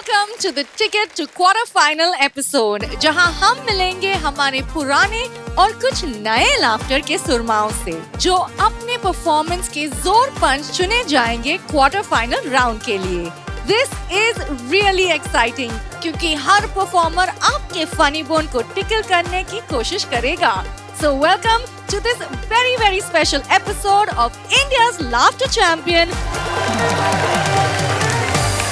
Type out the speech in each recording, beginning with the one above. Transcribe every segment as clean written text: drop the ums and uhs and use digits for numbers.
Welcome to the ticket to quarter final episode, जहां हम मिलेंगे हमारे पुराने और कुछ नए लाफ्टर के सुरमाओं से, जो अपने परफॉर्मेंस के जोर पंच चुने जाएंगे क्वार्टर फाइनल राउंड के लिए। दिस इज रियली एक्साइटिंग क्योंकि हर परफॉर्मर आपके फनी बोन को टिकल करने की कोशिश करेगा। So welcome to this very special episode of India's Laughter Champion.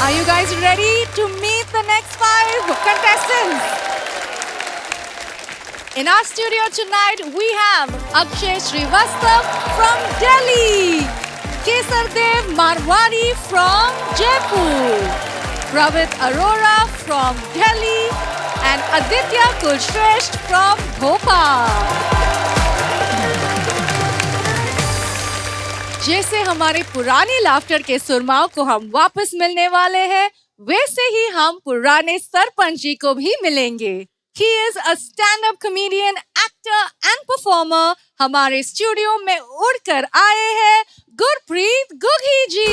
Are you guys ready to meet the next 5 contestants? In our studio tonight, we have Akshay Srivastav from Delhi, Kesardev Marwari from Jaipur, Pravit Arora from Delhi, and Aditya Kulshresht from Bhopal. जैसे हमारे पुराने laughter के सुरमाओं को हम वापस मिलने वाले हैं, वैसे ही हम पुराने सरपंच जी को भी मिलेंगे। He is a stand-up comedian, actor and performer. हमारे स्टूडियो में उड़कर आए हैं गुरप्रीत गुगी जी।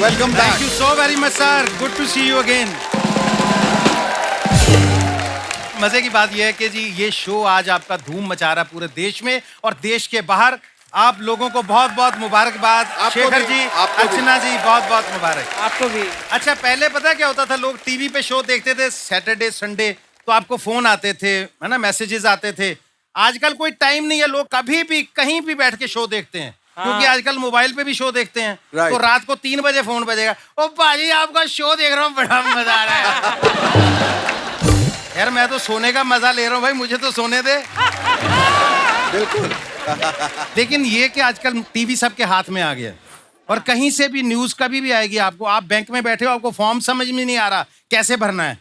Welcome back. Thank you so very much, sir. Good to see you again. मजे की बात यह है कि जी ये शो आज आपका धूम मचा रहा है पूरे देश में और देश के बाहर। आप लोगों को बहुत बहुत मुबारकबाद। शेखर जी, अर्चना जी, बहुत बहुत मुबारक। आपको भी। अच्छा, पहले पता क्या होता था, लोग टीवी पे शो देखते थे सैटरडे संडे, तो आपको फोन आते थे, है ना, मैसेजेस आते थे। आजकल कोई टाइम नहीं है, लोग कभी भी कहीं भी बैठ के शो देखते हैं। क्योंकि आजकल मोबाइल पे भी शो देखते हैं। तो रात को 3 बजे फोन बजेगा, ओ भाजी आपका शो देख रहा हूँ, बड़ा मजा आ रहा है। यार मैं तो सोने का मजा ले रहा हूँ भाई, मुझे तो सोने दे। बिल्कुल। लेकिन ये कि आजकल टीवी सबके हाथ में आ गया और कहीं से भी न्यूज कभी भी आएगी आपको। आप बैंक में बैठे हो, आपको फॉर्म समझ में नहीं आ रहा कैसे भरना है,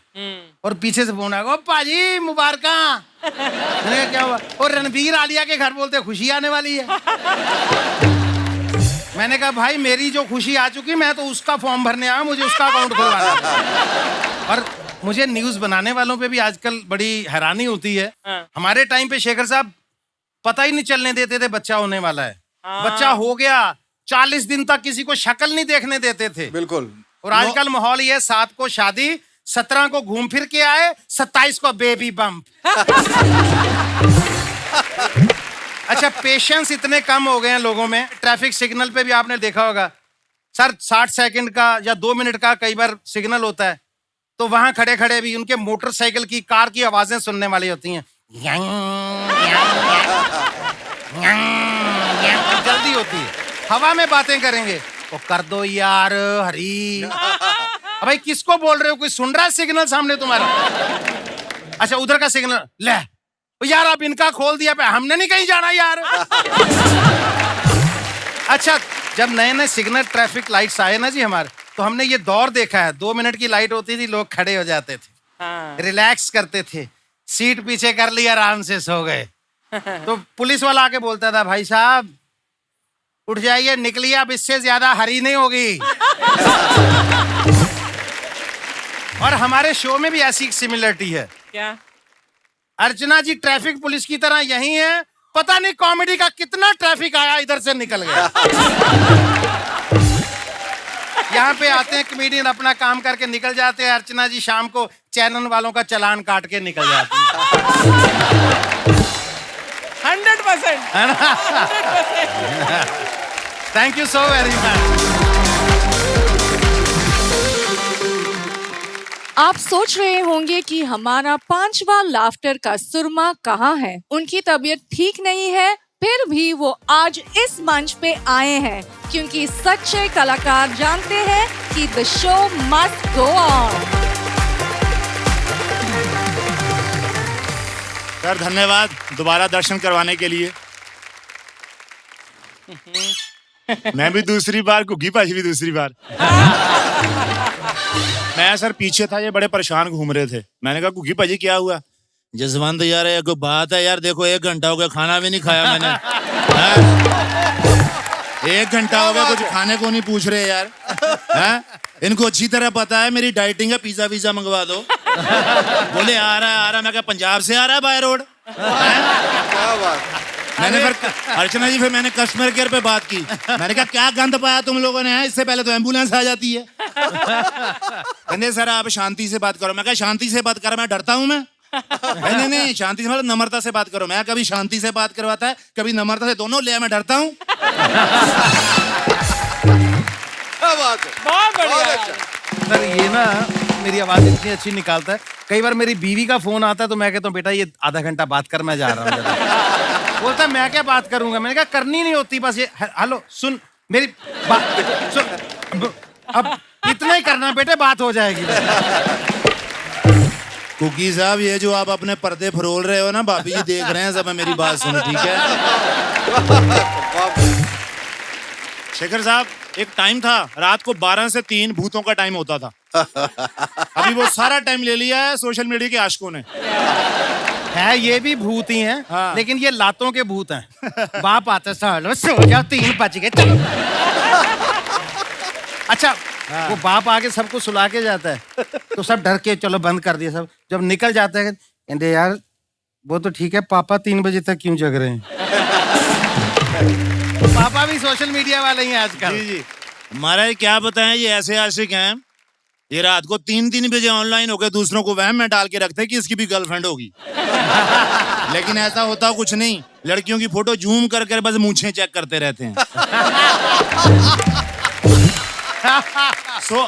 और पीछे से फोन आएगा, ओ पाजी मुबारका। मैंने कहा क्या हुआ? और रणबीर आलिया के घर बोलते खुशी आने वाली है। मैंने कहा भाई मेरी जो खुशी आ चुकी, मैं तो उसका फॉर्म भरने आया, मुझे उसका अकाउंट खुलवाना है। और मुझे न्यूज बनाने वालों पे भी आजकल बड़ी हैरानी होती है। हमारे टाइम पे शेखर साहब पता ही नहीं चलने देते थे बच्चा होने वाला है। बच्चा हो गया, 40 दिन तक किसी को शक्ल नहीं देखने देते थे। बिल्कुल। और आजकल माहौल ये 7 को शादी, 17 को घूम फिर के आए, 27 को बेबी बम्प। अच्छा, पेशेंस इतने कम हो गए हैं लोगों में। ट्रैफिक सिग्नल पे भी आपने देखा होगा सर, 60 सेकंड का या 2 मिनट का कई बार सिग्नल होता है, तो वहां खड़े खड़े भी उनके मोटरसाइकिल की, कार की आवाजें सुनने वाली होती हैं। जल्दी होती है, हवा में बातें करेंगे, वो कर दो यार हरी। अब भाई किसको बोल रहे हो? कोई सुन रहा है सिग्नल सामने तुम्हारा? अच्छा, उधर का सिग्नल ले यार, अब इनका खोल दिया पे, हमने नहीं कहीं जाना यार। अच्छा, जब नए नए सिग्नल ट्रैफिक लाइट्स आए ना जी हमारे, तो हमने ये दौर देखा है। 2 मिनट की लाइट होती थी, लोग खड़े हो जाते थे, रिलैक्स करते थे, सीट पीछे कर ली, आराम से सो गए। तो पुलिस वाला आके बोलता था, भाई साहब उठ जाइए, निकलिए, अब इससे ज्यादा हरी नहीं होगी। और हमारे शो में भी ऐसी सिमिलरिटी है। क्या? अर्चना जी ट्रैफिक पुलिस की तरह यही है, पता नहीं कॉमेडी का कितना ट्रैफिक आया, इधर से निकल गया। यहाँ पे आते हैं कमेडियन, अपना काम करके निकल जाते हैं। अर्चना जी शाम को चैनल वालों का चालान काट के निकल जाती है। 100%। है ना? Thank you so very much. आप सोच रहे होंगे कि हमारा 5वां लाफ्टर का सुरमा कहाँ है। उनकी तबीयत ठीक नहीं है, फिर भी वो आज इस मंच पे आए हैं, क्योंकि सच्चे कलाकार जानते हैं कि the show must go on. Sir धन्यवाद दोबारा दर्शन करवाने के लिए। मैं भी दूसरी बार, गुग्गी भाजी भी दूसरी बार। मैं सर पीछे था, ये बड़े परेशान घूम रहे थे। मैंने कहा गुग्गी भाजी क्या हुआ? जसवंत यार एक बात है यार, देखो 1 घंटा हो गया खाना भी नहीं खाया मैंने। 1 घंटा हो गया, कुछ खाने को नहीं पूछ रहे यार। इनको अच्छी तरह पता है मेरी डाइटिंग है, पिज्जा वीजा मंगवा दो। बोले आ रहा है। मैं क्या पंजाब से आ रहा है बाय रोड? क्या बात। मैंने फिर अर्चना जी फिर मैंने कस्टमर केयर पे बात की। मैंने कहा क्या गंद पाया तुम लोगों ने, इससे पहले तो एम्बुलेंस आ जाती है। कहते सर आप शांति से बात करो। मैं कहा शांति से बात कर, मैं डरता हूँ मैं? नहीं शांति से मतलब नम्रता से बात करो। मैं कभी शांति से बात करवाता है कभी नम्रता से, दोनों ले मैं डरता हूँ। क्या बात है, बहुत बहुत बढ़िया। अच्छा। सर ये ना मेरी आवाज इतनी अच्छी निकालता है, कई बार मेरी बीवी का फोन आता है तो मैं कहता हूँ बेटा ये आधा घंटा बात कर, मैं जा रहा हूँ जरा। बोलता है मैं क्या बात करूंगा। मैंने कहा करनी नहीं होती, बस ये हेलो सुन मेरी बात सुन, अब इतना ही करना बेटे, बात हो जाएगी। कुकी साहब ये जो आप अपने पर्दे फरोल रहे हो ना, भाभी जी देख रहे हैं सब, मेरी बात सुनो ठीक है। शेखर साहब एक टाइम था रात को 12 से 3 भूतों का टाइम होता था। अभी वो सारा टाइम ले लिया है सोशल मीडिया के आशिकों ने। है ये भी भूत ही हैं, हाँ। लेकिन ये लातों के भूत हैं। बाप आता सालो सो जाओ 3 बज गए चलो। अच्छा वो बाप आके सबको सुला के जाता है तो सब डर के चलो बंद कर दिया सब। जब निकल जाता है कहते यार वो तो ठीक है, पापा 3 बजे तक क्यों जग रहे हैं? पापा भी सोशल मीडिया वाले ही हैं आजकल। जी जी महाराज क्या बताएं, ये ऐसे आशिक हैं ये रात को 3-3 बजे ऑनलाइन होकर दूसरों को वहम में डाल के रखते हैं कि इसकी भी गर्लफ्रेंड होगी। लेकिन ऐसा होता कुछ नहीं, लड़कियों की फोटो जूम कर कर बस मूंछें चेक करते रहते हैं।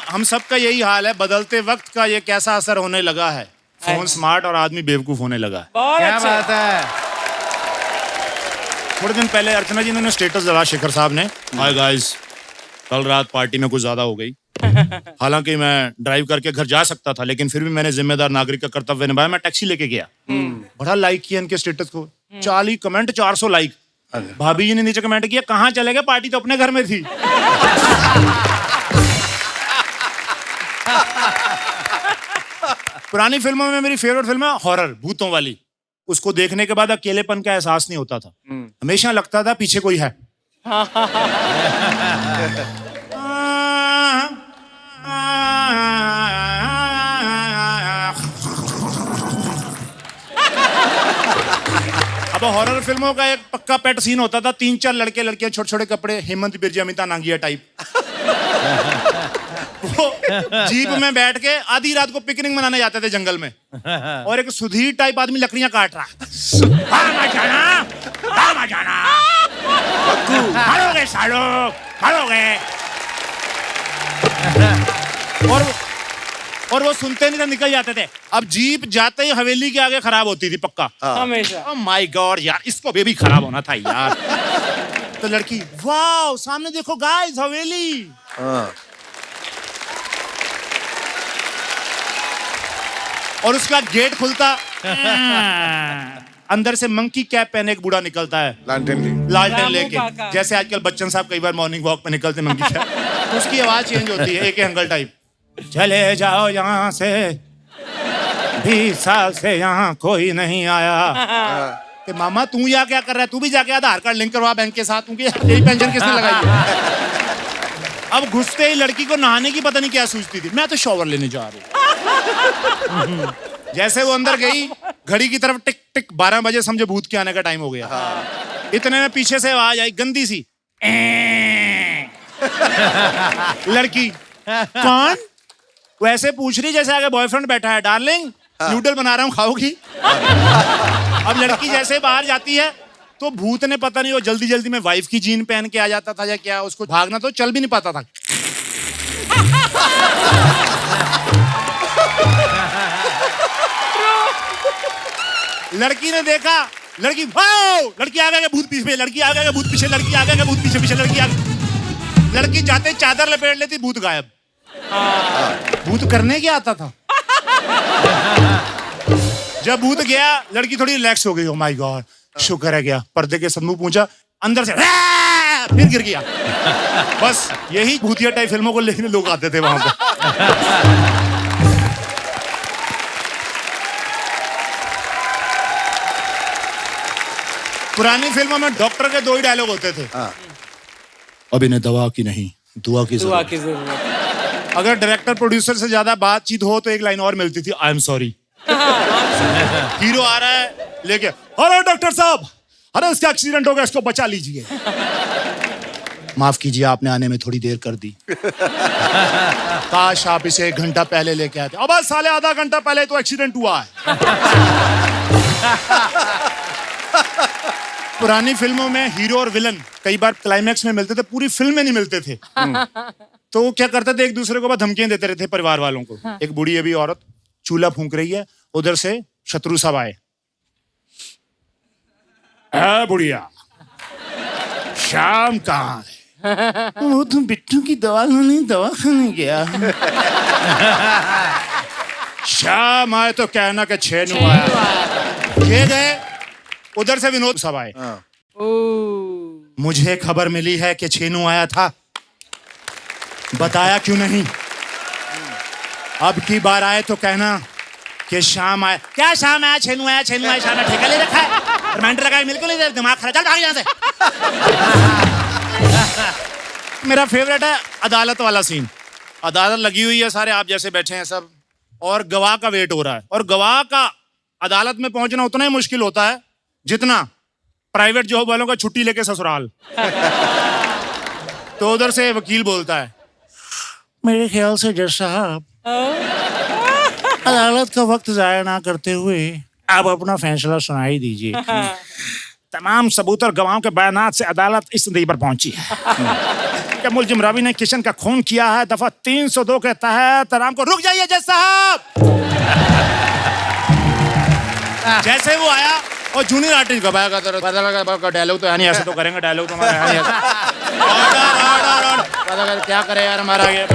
हम सबका यही हाल है, बदलते वक्त का ये कैसा असर होने लगा है। फोन स्मार्ट और आदमी बेवकूफ होने लगा है। बहुत क्या अच्छा। बात है। थोड़े दिन पहले अर्चना जी ने स्टेटस डाला शेखर साहब ने, हाय गाइस कल रात पार्टी में कुछ ज्यादा हो गई। हालांकि मैं ड्राइव करके घर जा सकता था लेकिन फिर भी मैंने जिम्मेदार नागरिक का कर्तव्य निभाया, मैं टैक्सी लेके गया। बड़ा लाइक किया इनके स्टेटस को, 40 कमेंट 400 लाइक। भाभी जी ने नीचे कमेंट किया कहाँ चले गए, पार्टी तो अपने घर में थी। पुरानी फिल्मों में मेरी फेवरेट फिल्म है हॉरर, भूतों वाली। उसको देखने के बाद अकेलेपन का एहसास नहीं होता था, हमेशा लगता था पीछे कोई है। अब हॉरर फिल्मों का एक पक्का पेट सीन होता था, 3-4 लड़के लड़कियां छोटे छोटे कपड़े, हेमंत बिरजी अमिता नांगिया टाइप। वो जीप में बैठ के आधी रात को पिकनिक मनाने जाते थे जंगल में, और एक सुधीर टाइप आदमी लकड़ियां काट रहा। मारोगे सालो, मारोगे। और वो सुनते नहीं थे, निकल जाते थे। अब जीप जाते ही हवेली के आगे खराब होती थी पक्का। हमेशा। Oh my God यार, इसको भी खराब होना था यार। तो लड़की वाह सामने देखो गाइस हवेली। और उसका गेट खुलता, अंदर से मंकी कैप पहने एक बूढ़ा निकलता है, लालटेन रामू लेके, काका। जैसे आजकल बच्चन साहब कई बार मॉर्निंग वॉक पे निकलते मंकी कैप। तो उसकी आवाज चेंज होती है, एक अंकल टाइप, चले जाओ यहाँ से, 20 साल से यहाँ कोई नहीं आया। कि मामा तू यहाँ क्या कर रहा है, तू भी जाके आधार कार्ड लिंक करवा बैंक के साथ, यही पेंशन किसने लगाई है? अब घुसते ही लड़की को नहाने की पता नहीं क्या सूझती थी, मैं तो शॉवर लेने जा रही हूँ। जैसे वो अंदर गई, घड़ी की तरफ टिक टिक 12 बजे, समझे भूत के आने का टाइम हो गया। इतने में पीछे से आवाज आई गंदी सी, लड़की कौन? वो ऐसे पूछ रही जैसे आगे बॉयफ्रेंड बैठा है, डार्लिंग नूडल बना रहा हूँ खाओगी? अब लड़की जैसे बाहर जाती है तो भूत ने पता नहीं वो जल्दी जल्दी में वाइफ की जीन पहन के आ जाता था या क्या, उसको भागना तो चल भी नहीं पाता था। लड़की ने देखा, लड़की वाओ, लड़की आ गया भूत पीछे, लड़की आ गया भूत पीछे, लड़की आ गया भूत पीछे पीछे, लड़की आ गई। लड़की जाते चादर लपेट लेती, भूत गायब। भूत करने क्या आता था? जब भूत गया लड़की थोड़ी रिलैक्स हो गई, ओ माय गॉड शुक्र है गया। पर्दे के सम्मुख पहुंचा, अंदर से फिर गिर गया। बस यही भूतिया टाइप फिल्मों को लेने लोग आते थे वहां पे। पुरानी फिल्मों में डॉक्टर के 2 ही डायलॉग होते थे, अब इन्हें दवा की नहीं दुआ की जरूरत। अगर डायरेक्टर प्रोड्यूसर से ज्यादा बातचीत हो तो एक लाइन और मिलती थी, आई एम सॉरी। हीरो आ रहा है लेके, अरे डॉक्टर साहब, अरे इसका एक्सीडेंट हो गया, इसको बचा लीजिए। माफ कीजिए, आपने आने में थोड़ी देर कर दी। काश आप इसे 1 घंटा पहले लेके आते। अब साले आधा घंटा पहले तो एक्सीडेंट हुआ है। पुरानी फिल्मों में हीरो और विलन कई बार क्लाइमैक्स में मिलते थे, पूरी फिल्म में नहीं मिलते थे। तो वो क्या करते थे, एक दूसरे को धमकियां देते रहते परिवार वालों को। एक बूढ़ी अभी औरत चूल्हा फूंक रही है, उधर से शत्रु साहब आए। बुढ़िया, शाम कहाँ है? वो तुम बिट्टू की दवा खाने गया। शाम आए तो कहना कि छेनू आया। ये गए, उधर से विनोद साहब आए। मुझे खबर मिली है कि छेनू आया था, बताया क्यों नहीं? अब की बार आए तो कहना कि शाम आया। क्या शाम आया? छेनू आया, छेनू आया। शाम ठेका ले रखा है, रिमाइंडर लगाए, मिलकर नहीं, दिमाग खराब। चल भाग यहाँ से। मेरा फेवरेट है अदालत वाला सीन। अदालत लगी हुई है, सारे आप जैसे बैठे हैं सब, और गवाह का वेट हो रहा है। और गवाह का अदालत में पहुंचना उतना ही मुश्किल होता है जितना प्राइवेट जॉब वालों का छुट्टी लेके ससुराल। तो उधर से वकील बोलता है, मेरे ख्याल से जज साहब, अदालत का वक्त जाया ना करते हुए आप अपना फैसला सुनाई दीजिए। तमाम सबूत और गवाहों के बयानात से अदालत इस नतीजे पर पहुंची है कि मुलजिम रवि ने किशन का खून किया है। दफा 302 के तहत आराम को। रुक जाइए जज साहब। जैसे वो आया और जूनियर आर्टिस्ट का डायलॉग तो नहीं, ऐसे तो करेंगे डायलॉग तो हमारा क्या करे यार हमारा ये।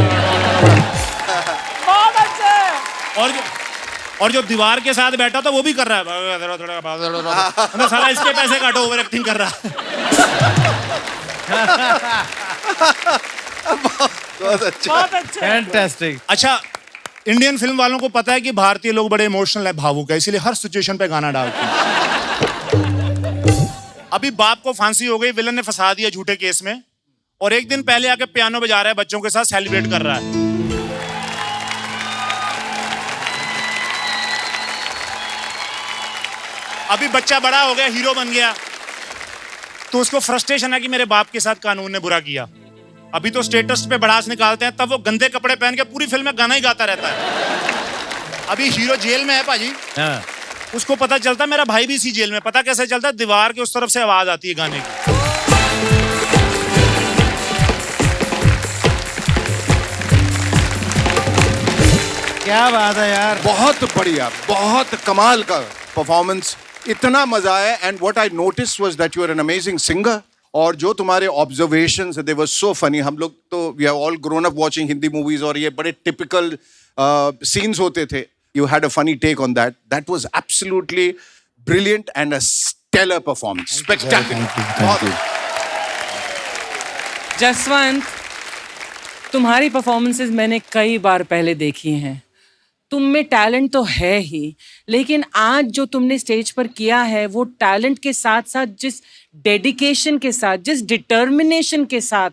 और जो दीवार के साथ बैठा था वो भी कर रहा है, साला इसके पैसे काटो, ओवर एक्टिंग कर रहा है। बहुत अच्छा, फैंटास्टिक। अच्छा, इंडियन फिल्म वालों को पता है कि भारतीय लोग बड़े इमोशनल है, भावुक है, इसीलिए हर सिचुएशन पे गाना डालते हैं। अभी बाप को फांसी हो गई, विलन ने फंसा दिया झूठे केस में, और एक दिन पहले आके पियानो बजा रहा है, बच्चों के साथ सेलिब्रेट कर रहा है। अभी बच्चा बड़ा हो गया, हीरो बन गया, तो उसको फ्रस्ट्रेशन है कि मेरे बाप के साथ कानून ने बुरा किया। अभी तो स्टेटस पे बड़ास निकालते हैं, तब वो गंदे कपड़े पहन के पूरी फिल्म में गाना ही गाता रहता है। अभी हीरो जेल में है पाजी, उसको पता चलता मेरा भाई भी इसी जेल में। पता कैसे चलता? दीवार के उस तरफ से आवाज आती है गाने की। क्या बात है यार, बहुत बढ़िया, बहुत कमाल का परफॉर्मेंस, इतना मजा आया। And what I notice was that you are an amazing singer. और जो तुम्हारे ऑब्जर्वेशंस दे वर सो फनी। हम लोग तो we have all grown up watching Hindi movies, और ये बड़े टिपिकल सीन्स होते थे। You had a funny take on that. That was absolutely brilliant and a stellar performance, spectacular. Jaswant, तुम्हारी परफॉर्मेंसेस मैंने कई बार पहले देखी हैं। तुम में टैलेंट तो है ही, लेकिन आज जो तुमने स्टेज पर किया है वो टैलेंट के साथ साथ जिस डेडिकेशन के साथ, जिस डिटर्मिनेशन के साथ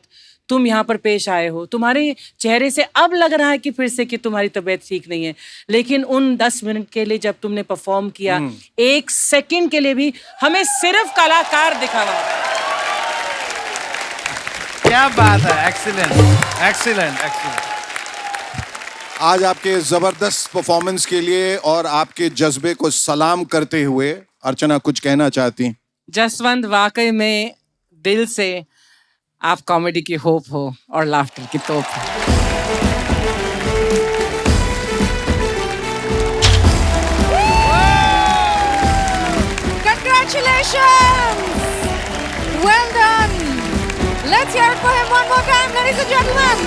तुम यहाँ पर पेश आए हो, तुम्हारे चेहरे से अब लग रहा है कि फिर से कि तुम्हारी तबीयत ठीक नहीं है, लेकिन उन 10 मिनट के लिए जब तुमने परफॉर्म किया, 1 सेकंड के लिए भी हमें सिर्फ कलाकार दिखा हुआ। क्या बात है, एक्सीलेंट एक्सीलेंट एक्सीलेंट। आज आपके जबरदस्त परफॉर्मेंस के लिए और आपके जज्बे को सलाम करते हुए अर्चना कुछ कहना चाहती? जसवंत, वाकई में दिल से आप कॉमेडी की होप हो और लाफ्टर की तोप हो। Congratulations! Well done! Let's hear it for him one more time, ladies and gentlemen.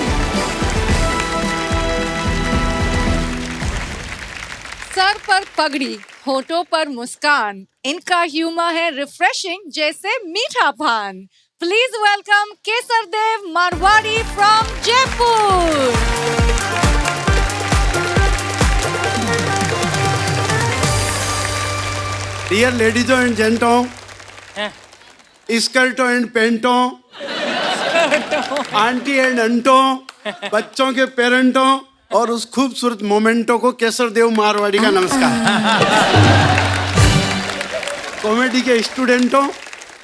Sir पर पगड़ी, होठों पर मुस्कान, इनका ह्यूमर है रिफ्रेशिंग जैसे मीठा पान। Please welcome Kesar Dev Marwari from Jaipur. Dear लेडीजों एंड जेंटों, स्कर्टों एंड पेंटों, आंटी एंड अंटों, बच्चों के पेरेंटों, और उस खूबसूरत मोमेंटो को केसर देव मारवाड़ी का नमस्कार। कॉमेडी के स्टूडेंटों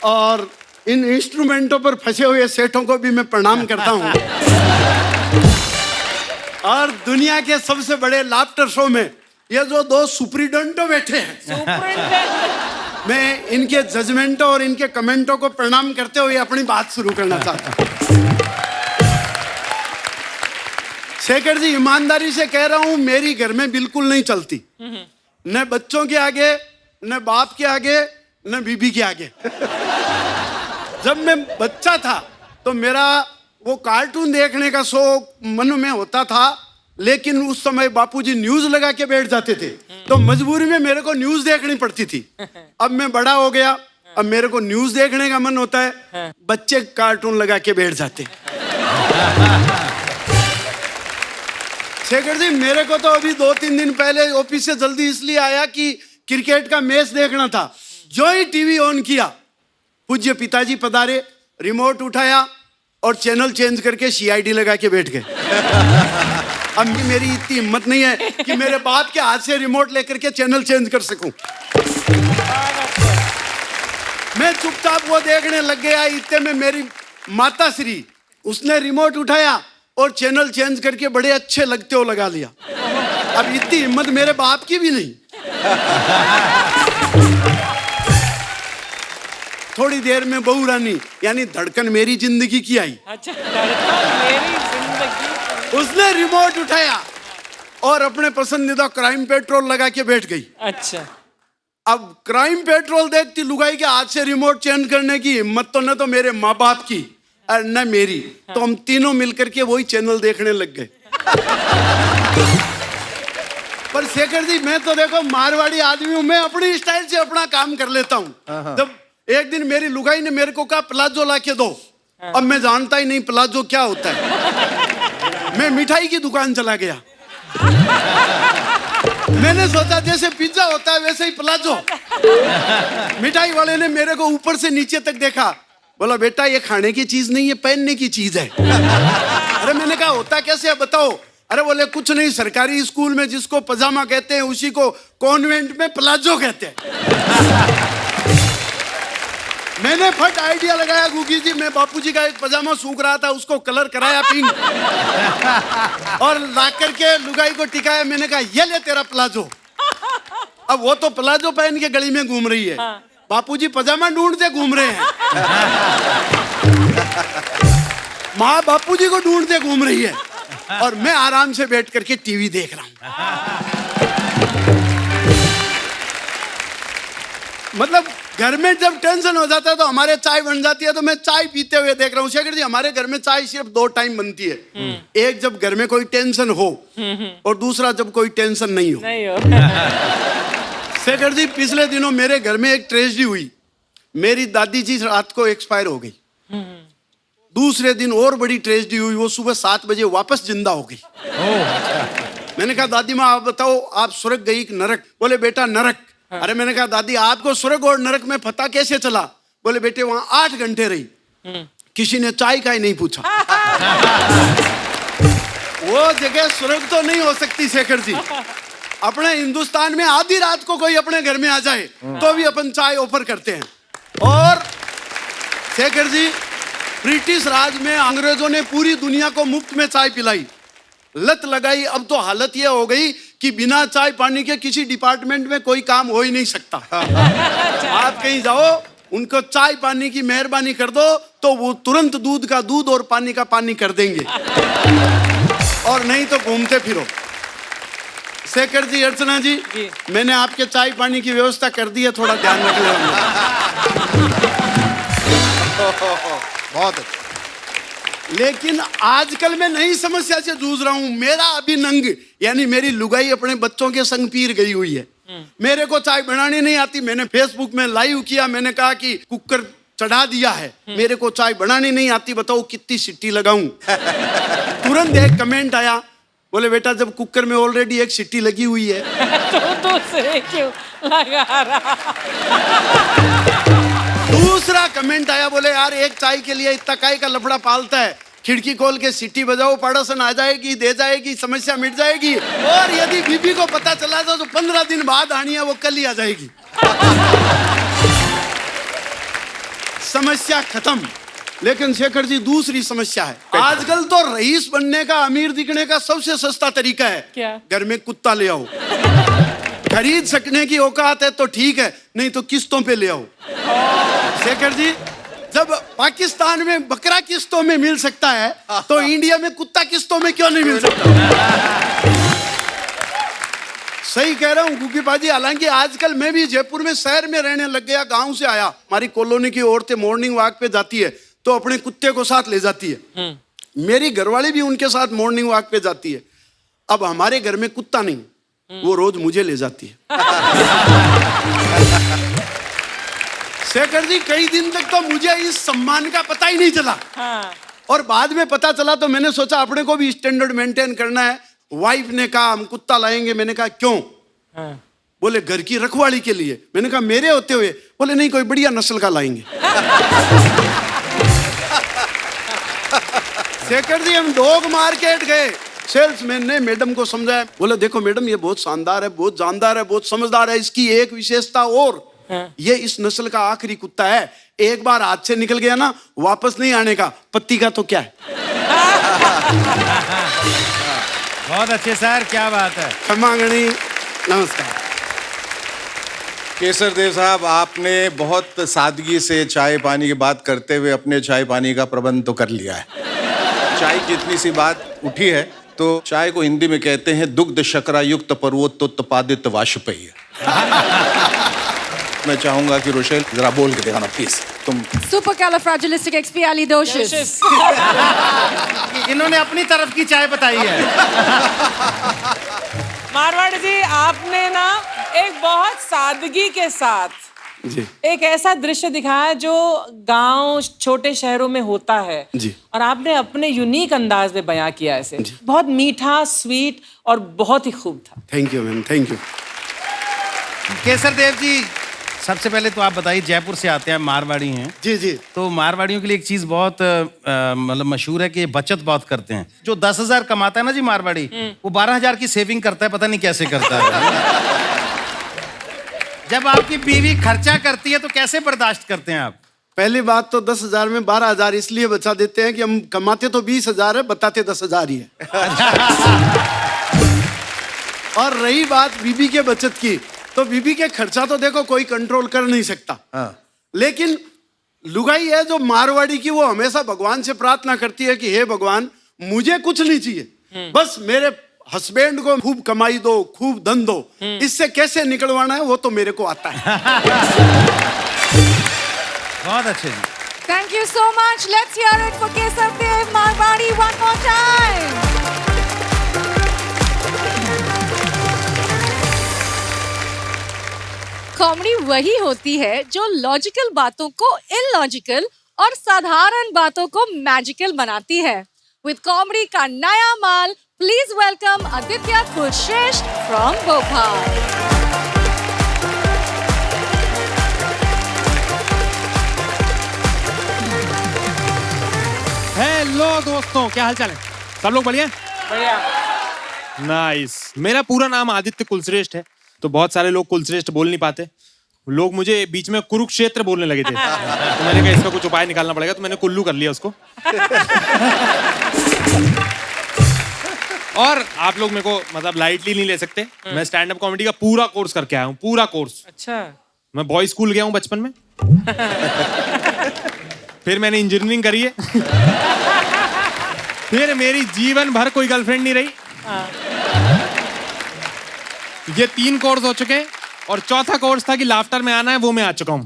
और इन इंस्ट्रूमेंटों पर फंसे हुए सेठों को भी मैं प्रणाम करता हूँ। और दुनिया के सबसे बड़े लाफ्टर शो में ये जो दो सुप्रीडेंटो बैठे हैं, मैं इनके जजमेंटों और इनके कमेंटों को प्रणाम करते हुए अपनी बात शुरू करना चाहता हूँ। शेखर जी, ईमानदारी से कह रहा हूं, मेरी घर में बिल्कुल नहीं चलती, न बच्चों के आगे, न बाप के आगे, न बीबी के आगे। जब मैं बच्चा था तो मेरा वो कार्टून देखने का शौक मन में होता था, लेकिन उस समय बापूजी न्यूज लगा के बैठ जाते थे, तो मजबूरी में मेरे को न्यूज देखनी पड़ती थी। अब मैं बड़ा हो गया, अब मेरे को न्यूज देखने का मन होता है, बच्चे कार्टून लगा के बैठ जाते। शेखर जी, मेरे को तो अभी 2-3 दिन पहले ऑफिस से जल्दी इसलिए आया कि क्रिकेट का मैच देखना था। जो ही टीवी ऑन किया, पूज्य पिताजी पधारे, रिमोट उठाया और चैनल चेंज करके सीआईडी लगा के बैठ गए। अब मेरी इतनी हिम्मत नहीं है कि मेरे बाप के हाथ से रिमोट लेकर के चैनल चेंज कर सकूं। मैं चुपचाप वो देखने लग गया। इतने में मेरी माता श्री, उसने रिमोट उठाया और चैनल चेंज करके बड़े अच्छे लगते हो लगा लिया। अब इतनी हिम्मत मेरे बाप की भी नहीं। थोड़ी देर में बहू रानी यानी धड़कन मेरी जिंदगी की आई। अच्छा, धड़कन मेरी जिंदगी। उसने रिमोट उठाया और अपने पसंदीदा क्राइम पेट्रोल लगा के बैठ गई। अच्छा, अब क्राइम पेट्रोल देखती लुगाई के हाथ से रिमोट चेंज करने की हिम्मत तो न तो मेरे माँ बाप की और न मेरी, तो हम तीनों मिलकर के वही चैनल देखने लग गए। पर शेखर जी, मैं तो देखो मारवाड़ी आदमी हूं, मैं अपनी स्टाइल से अपना काम कर लेता हूं। जब एक दिन मेरी लुगाई ने मेरे को कहा प्लाजो ला के दो, अब मैं जानता ही नहीं प्लाजो क्या होता है। मैं मिठाई की दुकान चला गया। मैंने सोचा जैसे पिज्जा होता है वैसे ही प्लाजो। मिठाई वाले ने मेरे को ऊपर से नीचे तक देखा, बोला बेटा ये खाने की चीज नहीं, ये पहनने की चीज है। अरे मैंने कहा होता कैसे है बताओ। अरे बोले कुछ नहीं, सरकारी स्कूल में जिसको पजामा कहते हैं उसी को कॉन्वेंट में प्लाजो कहते हैं। मैंने फट आइडिया लगाया, गुगी जी मैं बापूजी का एक पजामा सूख रहा था, उसको कलर कराया पिंक और ला करके लुगाई को टिकाया। मैंने कहा ये ले तेरा प्लाजो। अब वो तो प्लाजो पहन के गली में घूम रही है, बापूजी पजामा ढूंढते घूम रहे हैं। माँ बापूजी को ढूंढते घूम रही है और मैं आराम से बैठ करके टीवी देख रहा हूं। मतलब घर में जब टेंशन हो जाता है तो हमारे चाय बन जाती है, तो मैं चाय पीते हुए देख रहा हूँ। शेखर जी, हमारे घर में चाय सिर्फ 2 टाइम बनती है। एक जब घर में कोई टेंशन हो और दूसरा जब कोई टेंशन नहीं हो। शेखर जी, पिछले दिनों मेरे घर में एक ट्रेजेडी हुई। मेरी दादी जी रात को एक्सपायर हो गई। दूसरे दिन और बड़ी ट्रेजेडी हुई, वो सुबह 7 बजे वापस जिंदा हो गई। मैंने कहा दादी माँ आप बताओ, आप स्वर्ग गई कि नरक? बोले बेटा नरक। अरे मैंने कहा दादी आपको स्वर्ग और नरक में पता कैसे चला? बोले बेटे वहां 8 घंटे रही, किसी ने चाय का ही नहीं पूछा। वो जगह स्वर्ग तो नहीं हो सकती शेखर जी। अपने हिंदुस्तान में आधी रात को कोई अपने घर में आ जाए तो भी अपन चाय ऑफर करते हैं। और शेखर जी, ब्रिटिश राज में अंग्रेजों ने पूरी दुनिया को मुफ्त में चाय पिलाई, लत लगाई। अब तो हालत यह हो गई कि बिना चाय पानी के किसी डिपार्टमेंट में कोई काम हो ही नहीं सकता। आप कहीं जाओ, उनको चाय पानी की मेहरबानी कर दो तो वो तुरंत दूध का दूध और पानी का पानी कर देंगे, और नहीं तो घूमते फिरो। शेखर जी, अर्चना जी, मैंने आपके चाय पानी की व्यवस्था कर दी है, थोड़ा ध्यान रख लेना। बहुत अच्छा। लेकिन आजकल मैं नई समस्या से जूझ रहा हूं। मेरा अभिनंग यानी मेरी लुगाई अपने बच्चों के संग पीर गई हुई है। मेरे को चाय बनानी नहीं आती। मैंने फेसबुक में लाइव किया, मैंने कहा कि कुकर चढ़ा दिया है, मेरे को चाय बनानी नहीं आती, बताओ कितनी सीटी लगाऊं। तुरंत एक कमेंट आया, बोले बेटा जब कुकर में ऑलरेडी एक सीटी लगी हुई है तो दूसरे क्यों लगा रहा? दूसरा कमेंट आया, बोले यार एक चाय के लिए इतना काय का लफड़ा पालता है, खिड़की खोल के सीटी बजाओ, पड़ोसन आ जाएगी, दे जाएगी, समस्या मिट जाएगी। और यदि बीबी को पता चला तो 15 दिन बाद आनी है, वो कल ही आ जाएगी। समस्या खत्म। लेकिन शेखर जी, दूसरी समस्या है। आजकल तो रईस बनने का, अमीर दिखने का सबसे सस्ता तरीका है क्या? घर में कुत्ता ले आओ। खरीद सकने की औकात है तो ठीक है, नहीं तो किस्तों पे ले आओ। शेखर जी, जब पाकिस्तान में बकरा किस्तों में मिल सकता है तो इंडिया में कुत्ता किस्तों में क्यों नहीं मिल सकता? सही कह रहा हूँ गुग्गी बाजी। हालांकि आजकल मैं भी जयपुर में शहर में रहने लग गया, गांव से आया। हमारी कॉलोनी की औरतें मॉर्निंग वॉक पे जाती है तो अपने कुत्ते को साथ ले जाती है। मेरी घरवाली भी उनके साथ मॉर्निंग वॉक पे जाती है। अब हमारे घर में कुत्ता नहीं, वो रोज मुझे ले जाती है। शेखर जी, कई दिन तक तो मुझे इस सम्मान का पता ही नहीं चला। और बाद में पता चला तो मैंने सोचा अपने को भी स्टैंडर्ड मेंटेन करना है। वाइफ ने कहा हम कुत्ता लाएंगे। मैंने कहा क्यों? बोले घर की रखवाली के लिए। मैंने कहा मेरे होते हुए? बोले नहीं, कोई बढ़िया नस्ल का लाएंगे। शेखर जी, हम डॉग मार्केट गए। सेल्समैन ने मैडम को समझाया। बोले देखो मैडम, ये बहुत शानदार है, बहुत जानदार है, बहुत समझदार है। इसकी एक विशेषता और, ये इस नस्ल का आखिरी कुत्ता है। एक बार हाथ से निकल गया ना, वापस नहीं आने का। पत्ती का तो क्या है। बहुत अच्छे सर, क्या बात है। क्षमागणी, नमस्कार। केसर देव साहब, आपने बहुत सादगी से चाय पानी की बात करते हुए अपने चाय पानी का प्रबंध तो कर लिया है। चाय की इतनी सी बात उठी है तो चाय को हिंदी में कहते हैं दुग्ध शर्करा युक्त पर्वतोत्पादित वाष्पेय। मैं चाहूंगा कि रोशेल जरा बोल के दिखाना प्लीज। तुम Supercalifragilisticexpialidocious। इन्होंने अपनी तरफ की चाय बताई है। मारवाड़ी जी, आपने ना एक बहुत सादगी के साथ जी एक ऐसा दृश्य दिखाया जो गांव, छोटे शहरों में होता है जी। और आपने अपने यूनिक अंदाज में बयां किया इसे। बहुत मीठा, स्वीट और बहुत ही खूब था। Thank you ma'am, thank you. Kesar Dev ji, सबसे पहले तो आप बताइए, जयपुर से आते हैं, मारवाड़ी हैं। जी जी। तो मारवाड़ियों के लिए एक चीज बहुत मतलब मशहूर है कि ये बचत बहुत करते हैं। जो 10,000 कमाता है ना जी मारवाड़ी, वो 12,000 की सेविंग करता है, पता नहीं कैसे करता है। जब आपकी बीवी खर्चा करती है तो कैसे बर्दाश्त करते हैं आप? पहली बात तो 10,000 में 12,000 इसलिए बचा देते हैं कि हम कमाते तो 20,000 है, बताते 10,000 ही है। और रही बात बीबी के बचत की, तो बीबी के खर्चा तो देखो कोई कंट्रोल कर नहीं सकता। लेकिन लुगाई है जो मारवाड़ी की, वो हमेशा भगवान से प्रार्थना करती है कि हे भगवान, मुझे कुछ नहीं चाहिए, बस मेरे हस्बैंड को खूब कमाई दो, खूब धन दो। इससे कैसे निकलवाना है वो तो मेरे को आता है। बहुत अच्छे जी। Thank you so much. Let's hear it for Kesar Dev Marwadi one more time. Comedy वही होती है जो लॉजिकल बातों को इलॉजिकल और साधारण बातों को मैजिकल बनाती है। विद कॉमेडी का नया माल, please welcome Aditya Kulshreshtha from Bhopal. Hello दोस्तों, क्या हाल चाल है? सब लोग बढ़िया? बढ़िया। नाइस। मेरा पूरा नाम आदित्य कुलश्रेष्ठ है, तो बहुत सारे लोग कुलश्रेष्ठ बोल नहीं पाते। लोग मुझे बीच में कुरुक्षेत्र बोलने लगे थे, तो मैंने कहा इसका कुछ उपाय निकालना पड़ेगा, तो मैंने कुल्लू कर लिया उसको। और आप लोग मेरे को मतलब लाइटली नहीं ले सकते। मैं स्टैंड अप कॉमेडी का पूरा कोर्स करके आया हूँ, पूरा कोर्स। अच्छा। मैं बॉयज स्कूल गया हूँ बचपन में। फिर मैंने इंजीनियरिंग करी है। फिर मेरी जीवन भर कोई गर्लफ्रेंड नहीं रही। ये 3 कोर्स हो चुके हैं और चौथा कोर्स था कि लाफ्टर में आना है, वो मैं आ चुका हूं।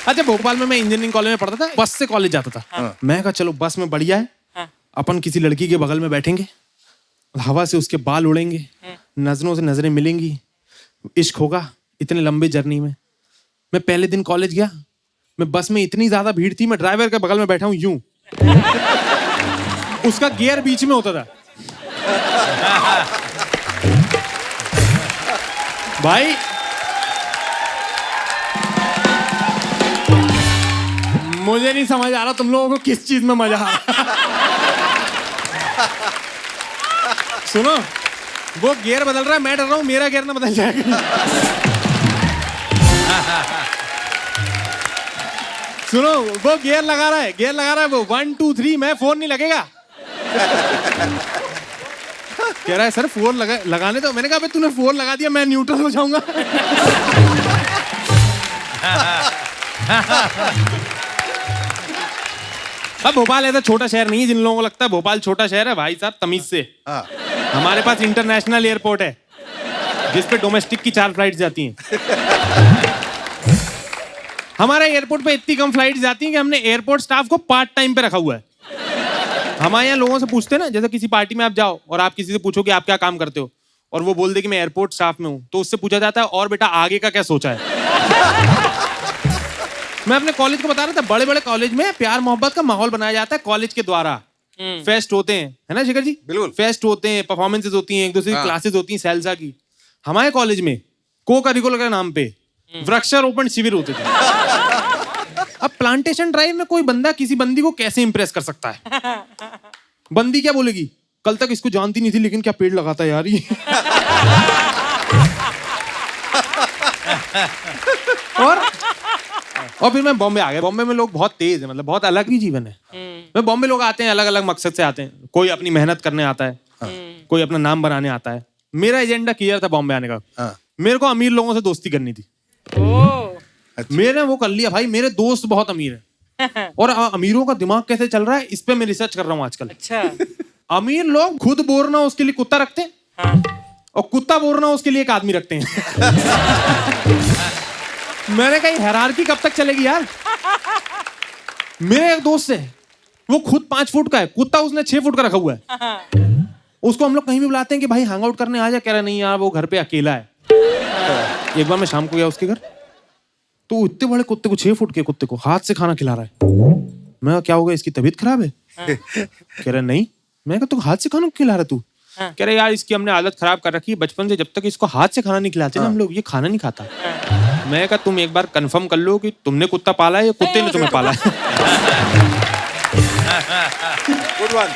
अच्छा, भोपाल में मैं इंजीनियरिंग कॉलेज में पढ़ता था, बस से कॉलेज जाता था। मैं कहा चलो बस में बढ़िया है, अपन किसी लड़की के बगल में बैठेंगे, हवा से उसके बाल उड़ेंगे, नजरों से नजरें मिलेंगी, इश्क होगा। इतने लंबे जर्नी में मैं पहले दिन कॉलेज गया, मैं बस में इतनी ज्यादा भीड़ थी, मैं ड्राइवर के बगल में बैठा हूं यूं। उसका गियर बीच में होता था। भाई मुझे नहीं समझ आ रहा तुम लोगों को किस चीज में मजा आ रहा। सुनो, वो गियर बदल रहा है, मैं डर रहा हूँ मेरा गियर ना बदल जाएगा। सुनो, वो गियर लगा रहा है वो 1 2 3 मैं फोन नहीं लगेगा। कह रहा है सर फोन लगाने तो। मैंने कहा भाई तूने फोन लगा दिया, मैं न्यूट्रल हो जाऊंगा। अब भोपाल ऐसा छोटा शहर नहीं है जिन लोगों को लगता है भोपाल छोटा शहर है। भाई साहब तमीज से, हमारे पास इंटरनेशनल एयरपोर्ट है जिस पे डोमेस्टिक की 4 फ्लाइट्स जाती हैं। हमारे एयरपोर्ट पे इतनी कम फ्लाइट्स जाती हैं कि हमने एयरपोर्ट स्टाफ को पार्ट टाइम पे रखा हुआ है। हमारे यहाँ लोगों से पूछते हैं ना, जैसे किसी पार्टी में आप जाओ और आप किसी से पूछो कि आप क्या काम करते हो और वो बोल दे कि मैं एयरपोर्ट स्टाफ में हूँ, तो उससे पूछा जाता है और बेटा आगे का क्या सोचा है। मैं अपने कॉलेज को बता रहा था, बड़े बड़े कॉलेज में प्यार मोहब्बत का माहौल बनाया जाता है कॉलेज के द्वारा। फेस्ट होते हैं, है ना शेखर जी? बिल्कुल। फेस्ट होते हैं, परफॉर्मेंसेज होती हैं, एक दूसरे की क्लासेस होती हैं सैलसा की। हमारे कॉलेज में को करिकुलर के नाम पे वृक्षारोपण शिविर होते थे। अब प्लांटेशन ड्राइव में कोई बंदा किसी बंदी को कैसे इंप्रेस कर सकता है? बंदी क्या बोलेगी, कल तक इसको जानती नहीं थी लेकिन क्या पेड़ लगाता है यार ये। और फिर मैं बॉम्बे आ गया। बॉम्बे में लोग बहुत तेज है, मतलब बहुत अलग ही जीवन है। मैं बॉम्बे लोग आते हैं अलग अलग मकसद से आते हैं। कोई अपनी मेहनत करने आता है, कोई अपना नाम बनाने आता है। मेरा एजेंडा क्लियर था बॉम्बे आने का। मेरे को अमीर लोगों से दोस्ती करनी थी। मैंने वो कर लिया भाई। मेरे दोस्त बहुत अमीर हैं और अमीरों का दिमाग कैसे चल रहा है इस पे मैं रिसर्च कर रहा हूँ आजकल। अच्छा। अमीर लोग खुद बोरना उसके लिए कुत्ता रखते हैं और कुत्ता बोरना उसके लिए एक आदमी रखते हैं। मैंने कहा हायरार्की कब तक चलेगी यार। मेरे एक दोस्त है, वो खुद 5 फुट का है, कुत्ता उसने 6 फुट का रखा हुआ है। उसको हम लोग कहीं भी बुलाते हैं कि भाई हैंग आउट करने आ जा, कह रहा नहीं यार वो घर पे अकेला है। एक बार मैं शाम को गया उसके घर, तो इतने बड़े कुत्ते को 6 फुट के कुत्ते को हाथ से खाना खिला रहा है। मैं क्या हो गया, इसकी तबीयत खराब है? कह रहा नहीं। मैं कहा तू हाथ से खाना खिला रहा तू? कह रहा यार इसकी हमने आदत खराब कर रखी है, बचपन से जब तक इसको हाथ से खाना नहीं खिलाते ना हम लोग, ये खाना नहीं खाता। मैं कहा तुम एक बार कंफर्म कर लो कि तुमने कुत्ता पाला है या कुत्ते ने तुम्हें पाला है। Good one.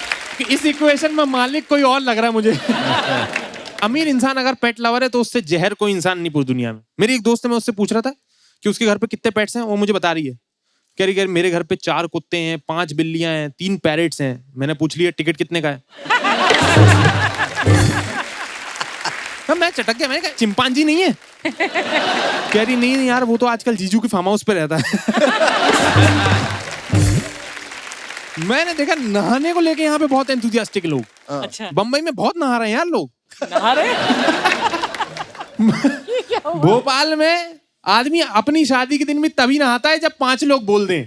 इस इक्वेशन में मालिक कोई और लग रहा है मुझे। अमीर इंसान अगर पेट लवर है तो उससे जहर कोई इंसान नहीं पूरी दुनिया में। मेरी एक दोस्त है, मैं उससे पूछ रहा था कि उसके घर पे कितने पेट्स हैं, वो मुझे बता रही है। कह रही है मेरे घर पे 4 कुत्ते हैं, 5 बिल्लियां हैं, 3 पैरेट्स हैं। मैंने पूछ लिया टिकट कितने का है? मैं चटक गया। मैंने कहा चिंपांजी नहीं है? कह रही नहीं यार वो तो आजकल जीजू के फार्म हाउस पे रहता है। मैंने देखा नहाने को लेके यहाँ पे बहुत एंथुसियास्टिक लोग। अच्छा। बम्बई में बहुत नहा रहे हैं यार लोग। नहा रहे? भोपाल में आदमी अपनी शादी के दिन भी तभी नहाता है जब 5 लोग बोल दें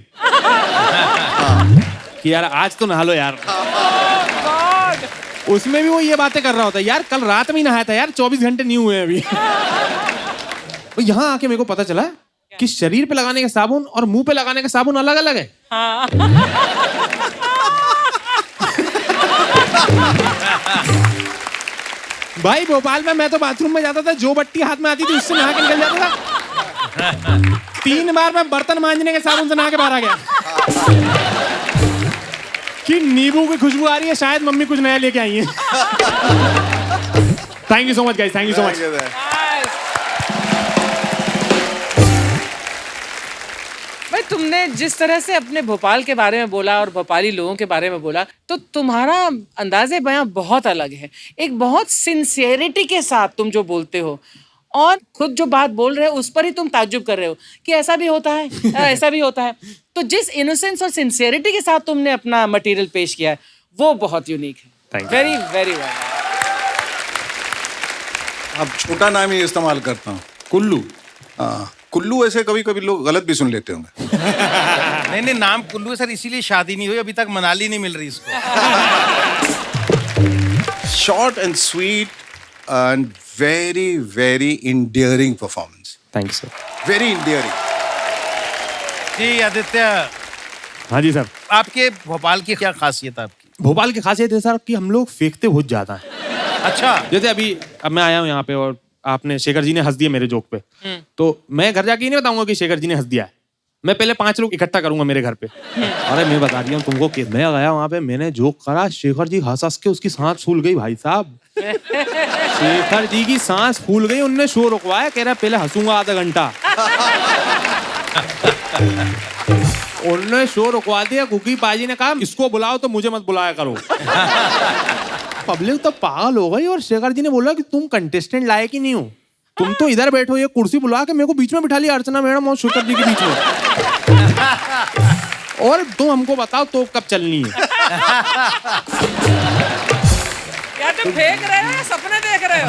कि यार आज तो नहा लो यार। उसमें भी वो ये बातें कर रहा होता है, यार कल रात में ही नहाया था यार, 24 घंटे नहीं हुए अभी। तो यहाँ आके मेरे को पता चला कि शरीर पे लगाने का साबुन और मुंह पे लगाने का साबुन अलग अलग है। भाई भोपाल में मैं तो बाथरूम में जाता था, जो बट्टी हाथ में आती थी उससे नहा के निकल जाता था। 3 बार मैं बर्तन मांजने के साबुन से नहा के बाहर आ गया कि नींबू की खुशबू आ रही है, शायद मम्मी कुछ नया लेके आई है। Thank you so much guys, thank you so much. भाई तुमने जिस तरह से अपने भोपाल के बारे में बोला और भोपाली लोगों के बारे में बोला, तो तुम्हारा अंदाजे बयां बहुत अलग है। एक बहुत सिंसियरिटी के साथ तुम जो बोलते हो और खुद जो बात बोल रहे हो उस पर ही तुम ताज्जुब कर रहे हो कि ऐसा भी होता है, ऐसा भी होता है। तो जिस इनोसेंस और सिंसियरिटी के साथ तुमने अपना मटेरियल पेश किया है वो बहुत यूनिक है। Very very well. अब छोटा नाम ही इस्तेमाल करता हूँ, कुल्लू। कुल्लू ऐसे कभी कभी लोग गलत भी सुन लेते होंगे। नहीं नाम कुल्लू है सर, इसीलिए शादी नहीं हुई अभी तक, मनाली नहीं मिल रही इसको। Short and sweet and very very endearing performance. Thank you sir. Very endearing. Ji Aditya, हाँ जी सर। आपके भोपाल की क्या खासियत है आपकी? भोपाल की खासियत है सर कि हम लोग फेंकते बहुत ज्यादा है। अच्छा। जैसे अभी अब मैं आया हूँ यहाँ पे और आपने शेखर जी ने हंस दिया मेरे जोक पे, तो मैं घर जाके ही नहीं बताऊंगा कि शेखर जी ने हंस दिया है। मैं पहले 5 लोग इकट्ठा करूंगा मेरे घर पे। अरे मैं बता रही हूँ तुमको कि मैं गया वहां पे, मैंने जो करा, शेखर जी हंस हंस के उसकी सांस फूल गई भाई साहब। शेखर जी की सांस फूल गई, उनने शो रुकवाया, कह रहा पहले हंसूंगा आधा घंटा। उन्होंने शो रुकवा दिया। कुकी पाजी ने कहा इसको बुलाओ तो मुझे मत बुलाया करो। पब्लिक तो पागल हो गई और शेखर जी ने बोला कि तुम कंटेस्टेंट लायक ही नहीं हो, तुम तो इधर बैठो, ये कुर्सी बुला के मेरे को बीच में बिठा लिया अर्चना मैडम और शेखर जी के बीच में। और तुम हमको बताओ तो कब चलनी है। क्या तुम फेंक रहे हो या सपने देख रहे हो?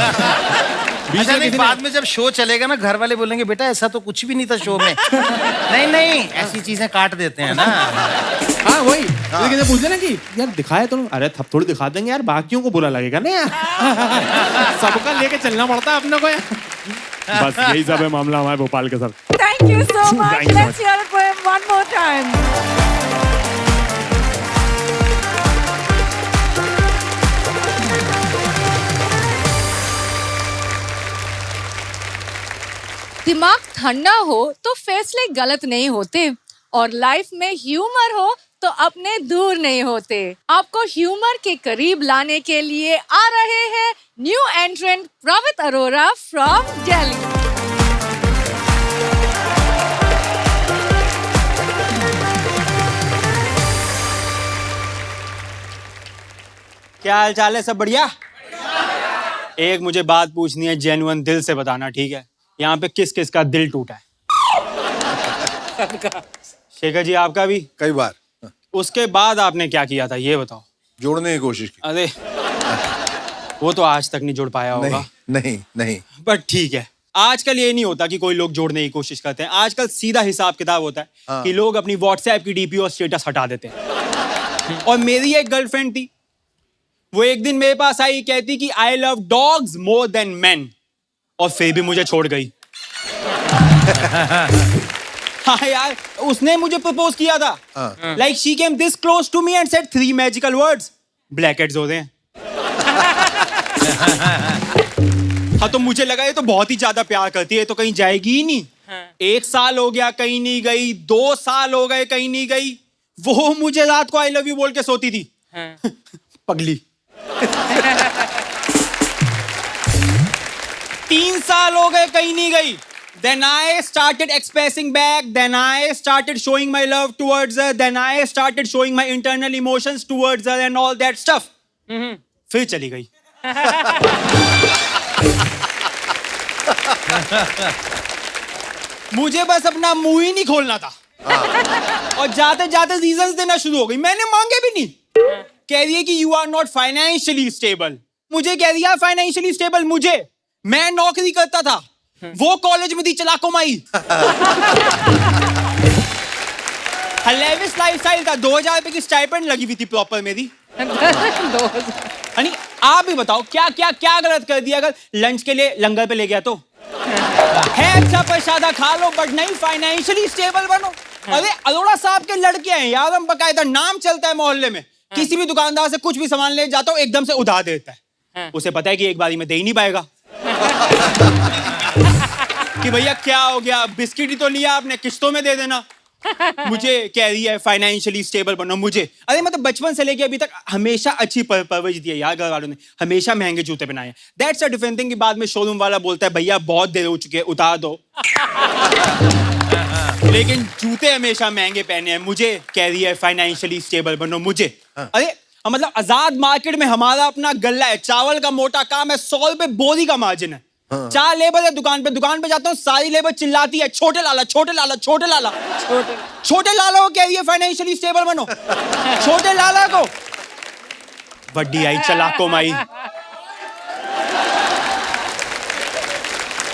अच्छा नहीं, बाद में जब शो चलेगा ना घर वाले बोलेंगे बेटा ऐसा तो कुछ भी नहीं था शो में। नहीं नहीं, ऐसी चीजें काट देते हैं ना। हाँ वही, लेकिन पूछ लेना कि यार दिखाया तुम, अरे थप थोड़ी दिखा देंगे यार, बाकियों को बुरा लगेगा ना यार। सबका लेके चलना पड़ता है अपने को यार। बस यही सब है मामला हमारे भोपाल के साथ। Thank you so much. Thank you so Let's hear it for him one more time. दिमाग ठंडा हो तो फैसले गलत नहीं होते और लाइफ में ह्यूमर हो तो अपने दूर नहीं होते। आपको ह्यूमर के करीब लाने के लिए आ रहे हैं new entrant Pravit Arora from Delhi. क्या हाल चाल है? सब बढ़िया? एक मुझे बात पूछनी है, जेन्युइन दिल से बताना, ठीक है? यहाँ पे किस किस का दिल टूटा है? शेखर जी आपका भी? कई बार। उसके बाद आपने क्या किया था ये बताओ। जोड़ने की कोशिश की। अरे वो तो आज तक नहीं जुड़ पाया होगा। नहीं नहीं। बट ठीक है, आजकल ये नहीं होता कि कोई लोग जोड़ने की कोशिश करते हैं। आजकल सीधा हिसाब किताब होता है कि लोग अपनी व्हाट्सएप की डीपी और स्टेटस हटा देते हैं। और मेरी एक गर्लफ्रेंड थी, वो एक दिन मेरे पास आई, कहती कि I love dogs more than man, और फिर भी मुझे छोड़ गई। हाँ यार, उसने मुझे प्रपोज किया था। Like she came this close to me and said 3 magical words, black heads होते हैं। हाँ तो मुझे लगा ये तो बहुत ही ज्यादा प्यार करती है, तो कहीं जाएगी ही नहीं। 1 साल हो गया कहीं नहीं गई, 2 साल हो गए कहीं नहीं गई। वो मुझे रात को आई लव यू बोल के सोती थी। पगली। 3 साल हो गए कहीं नहीं गई। Then I started expressing back. Then I started showing my love towards her. Then I started showing my internal emotions towards her and all that stuff. फिर चली गई। मुझे बस अपना मुंह ही नहीं खोलना था। और जाते जाते रीजंस देना शुरू हो गई। मैंने मांगे भी नहीं। कह रही है कि you are not financially stable. मुझे कह दिया फाइनेंशियली स्टेबल मुझे, मैं नौकरी करता था, वो कॉलेज में थी चलाको माई। हलेविस लाइफस्टाइल था, 2000 रुपए की स्टाइपेंड लगी हुई थी प्रॉपर मेरी। हनी आप भी बताओ क्या क्या क्या गलत कर दिया? अगर लंच के लिए लंगर पे ले गया तो है अच्छा प्रसादा खा लो, बट नहीं फाइनेंशियली स्टेबल बनो। अरे अरोड़ा साहब के लड़के हैं यार, हम बकायदा नाम चलता है मोहल्ले में। किसी भी दुकानदार से कुछ भी सामान ले जाता हूँ, एकदम से उधार देता है। उसे पता है कि एक बारी में दे ही नहीं पाएगा। कि भैया क्या हो गया, बिस्किट ही तो लिया आपने, किस्तों में दे देना। मुझे कह रही है फाइनेंशियली स्टेबल बनो मुझे। अरे मतलब बचपन से लेके अभी तक हमेशा अच्छी परवरिश दी है यार, घर वालों ने हमेशा महंगे जूते पहनाए। दैट्स अ डिफरेंट थिंग कि बाद में शोरूम वाला बोलता है भैया बहुत देर हो चुकी है उतार दो। लेकिन जूते हमेशा महंगे पहने हैं। मुझे कह रही है फाइनेंशियली स्टेबल बनो मुझे। अरे मतलब आजाद मार्केट में हमारा अपना गल्ला है, चावल का मोटा काम है, 100 रुपए बोरी का मार्जिन है। 4 लेबर है दुकान पे जाता हूँ, सारी लेबर चिल्लाती है छोटे लाला छोटे लाला छोटे लाला। छोटे लाला को कह रही है फाइनेंशियली स्टेबल बनो। छोटे लाला को वड्डी आई चलाको माई।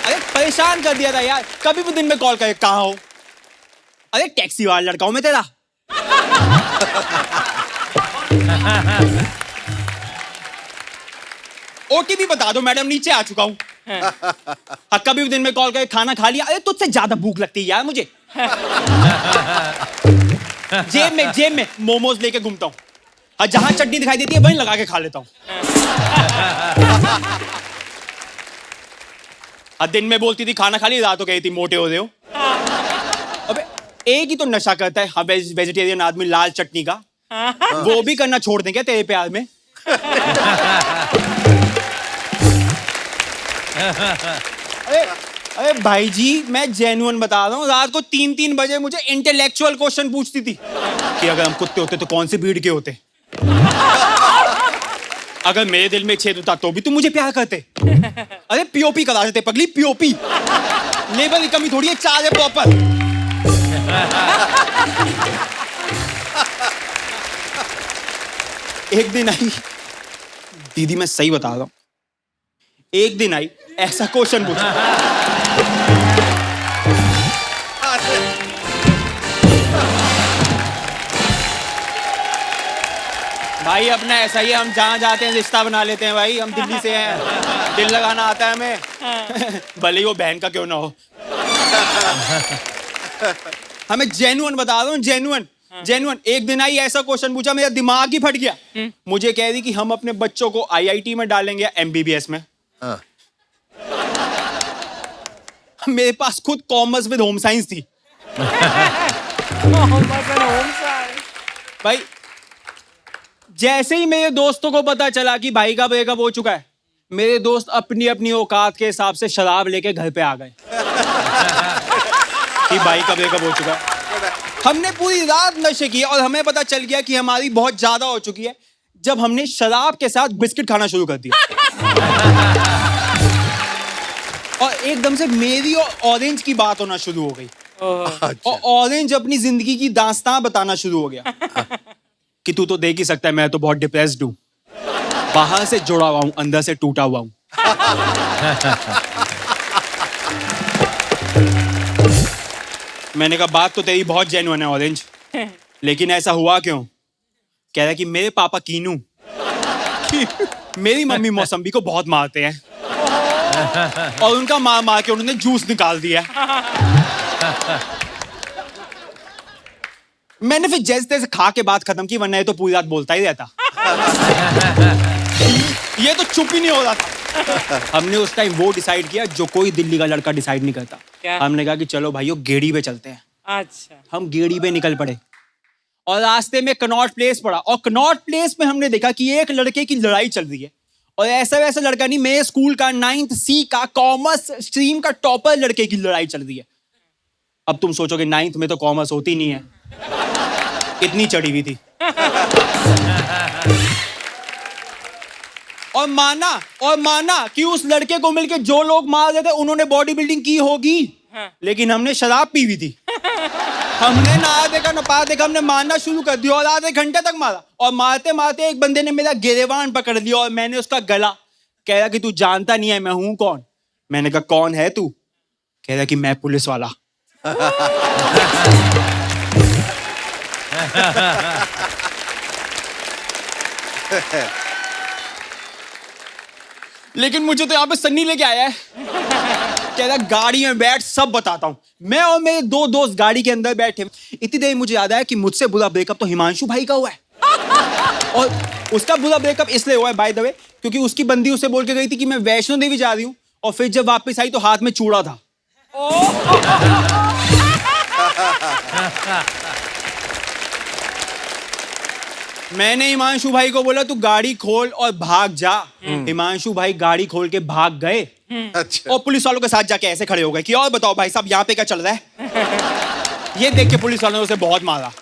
अरे परेशान कर दिया था यार। कभी भी दिन में कॉल करे कहाँ हो? अरे टैक्सी वाला लड़का हूं मैं तेरा। ओटीपी बता दो मैडम, नीचे आ चुका हूं। हाँ कभी भी दिन में कॉल करके खाना खा लिया? अरे तुझसे ज्यादा भूख लगती है यार मुझे। जेब में मोमोज लेके घूमता हूँ। हाँ जहां चटनी दिखाई देती है वहीं लगा के खा लेता हूँ। हाँ दिन में बोलती थी खाना खा लिया, रात को कहती थी मोटे हो रहे हो। अबे एक ही तो नशा करता है हम वेजिटेरियन आदमी, लाल चटनी का। वो भी करना छोड़ दें क्या तेरे प्यार में? अरे भाई जी, मैं जेन्युइन बता रहा हूँ, रात को 3-3 बजे मुझे इंटेलेक्चुअल क्वेश्चन पूछती थी कि अगर हम कुत्ते होते तो कौन से ब्रीड के होते, अगर मेरे दिल में छेद होता तो भी तुम मुझे प्यार करते। अरे पीओपी करा देते पगली, पीओपी। लेबर की कमी थोड़ी है, चार है प्रॉपर। एक दिन आई दीदी, मैं सही बता रहा हूँ, एक दिन आई ऐसा क्वेश्चन पूछा। भाई अपना ऐसा ही है, हम जहाँ जाते हैं रिश्ता बना लेते हैं भाई। हम दिल्ली से हैं, दिल लगाना आता है हमें, भले ही वो बहन का क्यों ना हो। हमें जेन्युइन बता रहा हूँ, जेन्युइन। एक दिन आई ऐसा क्वेश्चन पूछा, मेरा दिमाग ही फट गया। मुझे कह रही कि हम अपने बच्चों को आईआईटी में डालेंगे या एमबीबीएस में। मेरे पास खुद कॉमर्स विद होम साइंस थी। भाई जैसे ही मेरे दोस्तों को पता चला कि भाई का ब्रेकअप हो चुका है, मेरे दोस्त अपनी अपनी औकात के हिसाब से शराब लेके घर पे आ गए कि भाई का ब्रेकअप हो चुका है। हमने पूरी रात नशे किए और हमें पता चल गया कि हमारी बहुत ज्यादा हो चुकी है जब हमने शराब के साथ बिस्किट खाना शुरू कर दिया। और एकदम से मेरी और ऑरेंज की बात होना शुरू हो गई। और ऑरेंज अपनी जिंदगी की दास्तां बताना शुरू हो गया कि तू तो देख ही सकता है, मैं तो बहुत डिप्रेस्ड हूं, बाहर से जुड़ा हुआ हूं, अंदर से टूटा हुआ हूं। मैंने कहा बात तो तेरी बहुत जेन्युइन है ऑरेंज, लेकिन ऐसा हुआ क्यों? कह रहा है कि मेरे पापा कीनू मेरी मम्मी मौसम्बी को बहुत मारते हैं और उनका मार मार के उन्होंने जूस निकाल दिया। मैंने फिर जैसे तैसे खा के बात खत्म की, वरना ये तो पूरी रात बोलता ही रहता। ये तो चुप ही नहीं हो रहा था। हमने उस टाइम वो डिसाइड किया जो कोई दिल्ली का लड़का डिसाइड नहीं करता। क्या? हमने कहा कि चलो भाइयों गेड़ी पे चलते हैं। अच्छा। हम गेड़ी पे निकल पड़े और रास्ते में कनॉट प्लेस पड़ा, और कनॉट प्लेस में हमने देखा कि एक लड़के की लड़ाई चल रही है। और ऐसा वैसा लड़का नहीं, मेरे स्कूल का 9th C का कॉमर्स स्ट्रीम का टॉपर लड़के की लड़ाई चल रही है। अब तुम सोचोगे 9th में तो कॉमर्स होती नहीं है, इतनी चढ़ी हुई थी। और माना कि उस लड़के को मिलके जो लोग मार रहे थे उन्होंने बॉडी बिल्डिंग की होगी, लेकिन हमने शराब पी हुई थी। हमने ना देखा ना पा देखा, हमने मारना शुरू कर दिया और आधे घंटे तक मारा। और मारते मारते एक बंदे ने मेरा गिरेबान पकड़ लिया और मैंने उसका गला। कह रहा कि तू जानता नहीं है मैं हूं कौन। मैंने कहा कौन है तू? कह रहा कि मैं पुलिस वाला। लेकिन मुझे तो यहाँ पे सन्नी लेके आया है। कह रहा गाड़ी में बैठ सब बताता हूँ। मैं और मेरे 2 दोस्त गाड़ी के अंदर बैठे, इतनी देर मुझे याद आया कि मुझसे बुरा ब्रेकअप तो हिमांशु भाई का हुआ है। और उसका बुरा ब्रेकअप इसलिए हुआ है बाय द वे, क्योंकि उसकी बंदी उसे बोल के गई थी कि मैं वैष्णो देवी जा रही हूँ, और फिर जब वापस आई तो हाथ में चूड़ा था। मैंने हिमांशु भाई को बोला तू गाड़ी खोल और भाग जा। हिमांशु भाई गाड़ी खोल के भाग गए। अच्छा। और पुलिस वालों के साथ जाके ऐसे खड़े हो गए कि और बताओ भाई साहब यहाँ पे क्या चल रहा है। ये देख के पुलिस वालों ने उसे बहुत मारा।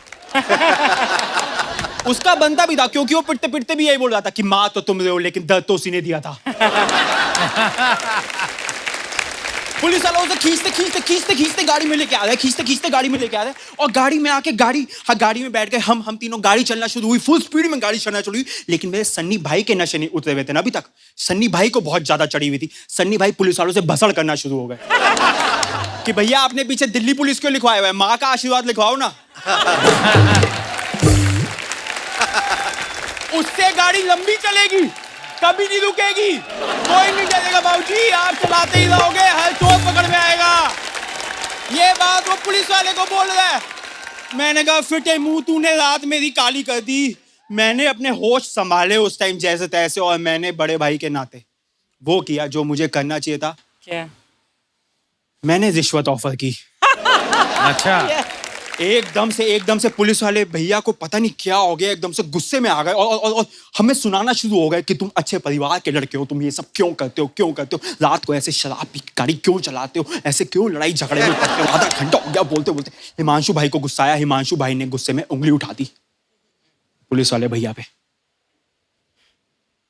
उसका बनता भी था, क्योंकि वो पिटते पिटते भी यही बोल रहा था कि माँ तो तुम रहे हो लेकिन दर्द तो उसी ने दिया था। पुलिस वालों से खींचते गाड़ी में लेके आ रहे, खींचते गाड़ी में लेके आ रहे। और गाड़ी में आके गाड़ी में बैठ गए हम तीनों। गाड़ी चलना शुरू हुई, फुल स्पीड में गाड़ी चलना शुरू हुई। लेकिन मेरे सन्नी भाई के नशे नहीं उतरे हुए थे ना अभी तक। सन्नी भाई को बहुत ज्यादा चढ़ी हुई थी। सन्नी भाई पुलिस वालों से भसड़ करना शुरू हो गए कि भैया आपने पीछे दिल्ली पुलिस क्यों लिखवाया हुआ है, माँ का आशीर्वाद लिखवाओ ना। उससे गाड़ी लंबी चलेगी, कभी नहीं रुकेगी, कोई नहीं चलेगा बाबूजी, आप चलाते ही रहोगे, हर चोर पकड़ में आएगा। ये बात वो पुलिस वाले को बोल रहा है। मैंने कहा फिटे मुंह, तूने रात मेरी काली कर दी। मैंने अपने होश संभाले उस टाइम जैसे तैसे, और मैंने बड़े भाई के नाते वो किया जो मुझे करना चाहिए था। क्या? मैंने रिश्वत ऑफर की। अच्छा। एकदम से पुलिस वाले भैया को पता नहीं क्या हो गया, एकदम से गुस्से में आ गए और हमें सुनाना शुरू हो गए कि तुम अच्छे परिवार के लड़के हो, तुम ये सब क्यों करते हो, रात को ऐसे शराब पी गाड़ी क्यों चलाते हो, ऐसे क्यों लड़ाई झगड़े में करते हो। आधा घंटा हो गया बोलते बोलते। हिमांशु भाई को गुस्सा आया, हिमांशु भाई ने गुस्से में उंगली उठा दी पुलिस वाले भैया पे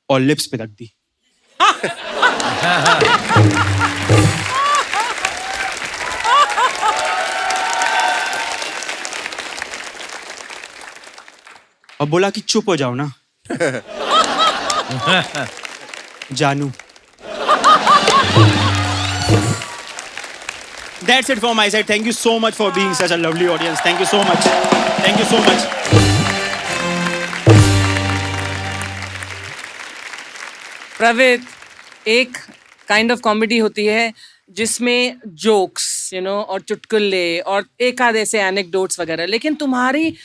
और लिप्स पे रख दी। और बोला कि चुप हो जाओ ना जानू। That's it from my side. Thank you so much for being such a lovely audience. Thank you so much. Thank you so much. प्रवीत, एक काइंड ऑफ कॉमेडी होती है जिसमें जोक्स और चुटकुले और एक आध ऐसे एनेक्डोट्स वगैरह, लेकिन तुम्हारी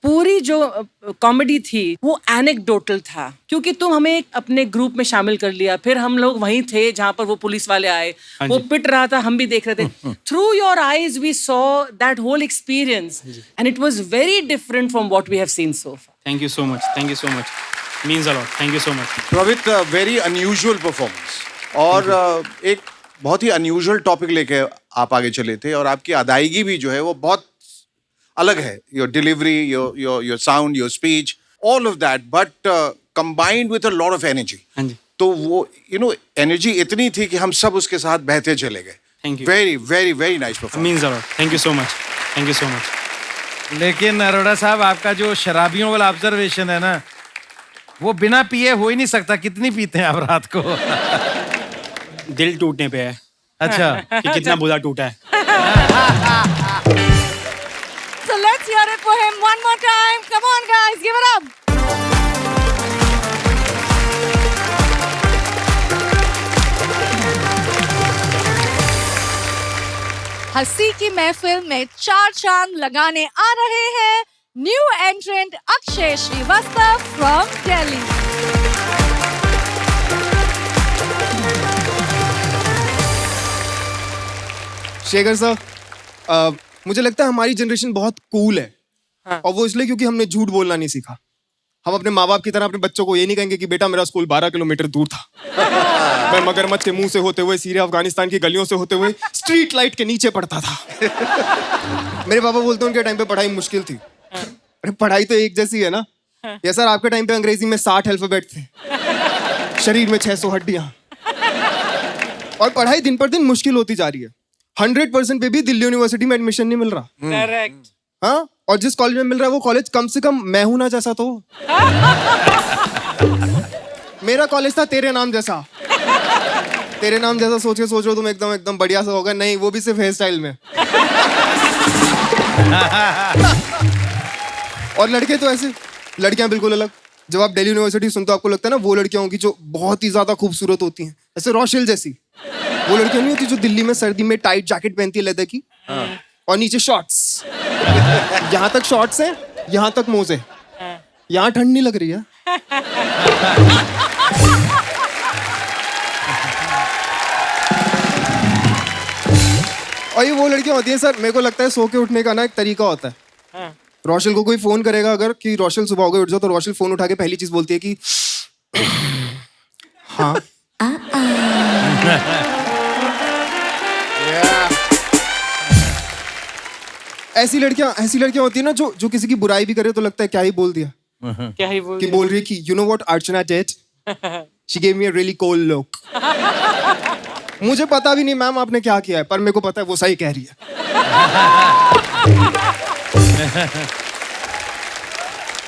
पूरी जो कॉमेडी थी वो एनेक्डोटल था, क्योंकि तुम हमें अपने ग्रुप में शामिल कर लिया। फिर हम लोग वहीं थे जहां पर वो पुलिस वाले आए, वो पिट रहा था, हम भी देख रहे थे। Through your eyes we saw that whole experience and it was very different from what we have seen so far. Thank you so much. Thank you so much. Means a lot. Thank you so much. Praveet, very unusual performance और एक बहुत ही unusual topic लेके आप आगे चले थे और आपकी अदायगी भी जो है वो बहुत अलग है। Your delivery, your sound, your speech, all of that, but combined with a lot of energy. हाँ जी। तो वो एनर्जी इतनी थी कि हम सब उसके साथ बहते चले गए। Thank you. Very very very nice performance. Means a lot. Thank you so much. Thank you so much. लेकिन अरोड़ा साहब, आपका जो शराबियों वाला ऑब्जर्वेशन है ना, वो बिना पिए हो ही नहीं सकता। कितनी पीते हैं आप रात को? दिल टूटने पे है अच्छा। कि कितना बुरा टूटा है। So let's hear it for him one more time. Come on, guys, give it up. हंसी की महफिल में चार चांद लगाने आ रहे हैं new entrant Akshay Srivastava from Delhi. Shekhar साहब, मुझे लगता है हमारी जनरेशन बहुत कूल है। और वो इसलिए क्योंकि हमने झूठ बोलना नहीं सीखा। हम अपने माँ बाप की तरह अपने बच्चों को ये नहीं कहेंगे कि बेटा मेरा स्कूल 12 किलोमीटर दूर था, मैं मगरमच्छ के मुंह से होते हुए सीरिया अफगानिस्तान की गलियों से होते हुए स्ट्रीट लाइट के नीचे पढ़ता था। मेरे पापा बोलते हैं उनके टाइम पे पढ़ाई मुश्किल थी। अरे पढ़ाई तो एक जैसी है ना। या सर, आपके टाइम पे अंग्रेजी में 60 अल्फाबेट थे, शरीर में 600 हड्डियां, और पढ़ाई दिन पर दिन मुश्किल होती जा रही है। 100% पे भी दिल्ली यूनिवर्सिटी में एडमिशन नहीं मिल रहा। करेक्ट। हाँ, और जिस कॉलेज में मिल रहा है वो कॉलेज कम से कम मैं हूं ना जैसा तो। मेरा कॉलेज था तेरे नाम जैसा। तेरे नाम जैसा सोच रहे हो तुम एकदम बढ़िया सा होगा। नहीं, वो भी सिर्फ हेयर स्टाइल में। और लड़के तो ऐसे, लड़कियां बिल्कुल अलग। जब आप दिल्ली यूनिवर्सिटी सुनते हो आपको लगता है ना वो लड़कियां होंगी जो बहुत ही ज्यादा खूबसूरत होती हैं, जैसे रोशेल जैसी। वो लड़कियां नहीं होती जो दिल्ली में सर्दी में टाइट जैकेट पहनती है लेदर की, और नीचे शॉर्ट्स। यहाँ तक शॉर्ट्स है, यहाँ तक मोजे। यहाँ ठंड नहीं लग रही है। और ये वो लड़कियां होती है सर, मेरे को लगता है सो के उठने का ना एक तरीका होता है। रोशल को कोई फोन करेगा अगर कि रोशल सुबह हो गए उठ जाओ, तो रोशल फोन उठा के पहली चीज बोलती है कि हाँ। ऐसी लड़कियां होती है ना जो किसी की बुराई भी करे तो लगता है क्या ही बोल दिया। क्या ही बोल कि बोल रही है कि you know what Archana did, she gave me a really cold look. मुझे पता भी नहीं मैम आपने क्या किया है, पर मेरे को पता है वो सही कह रही है।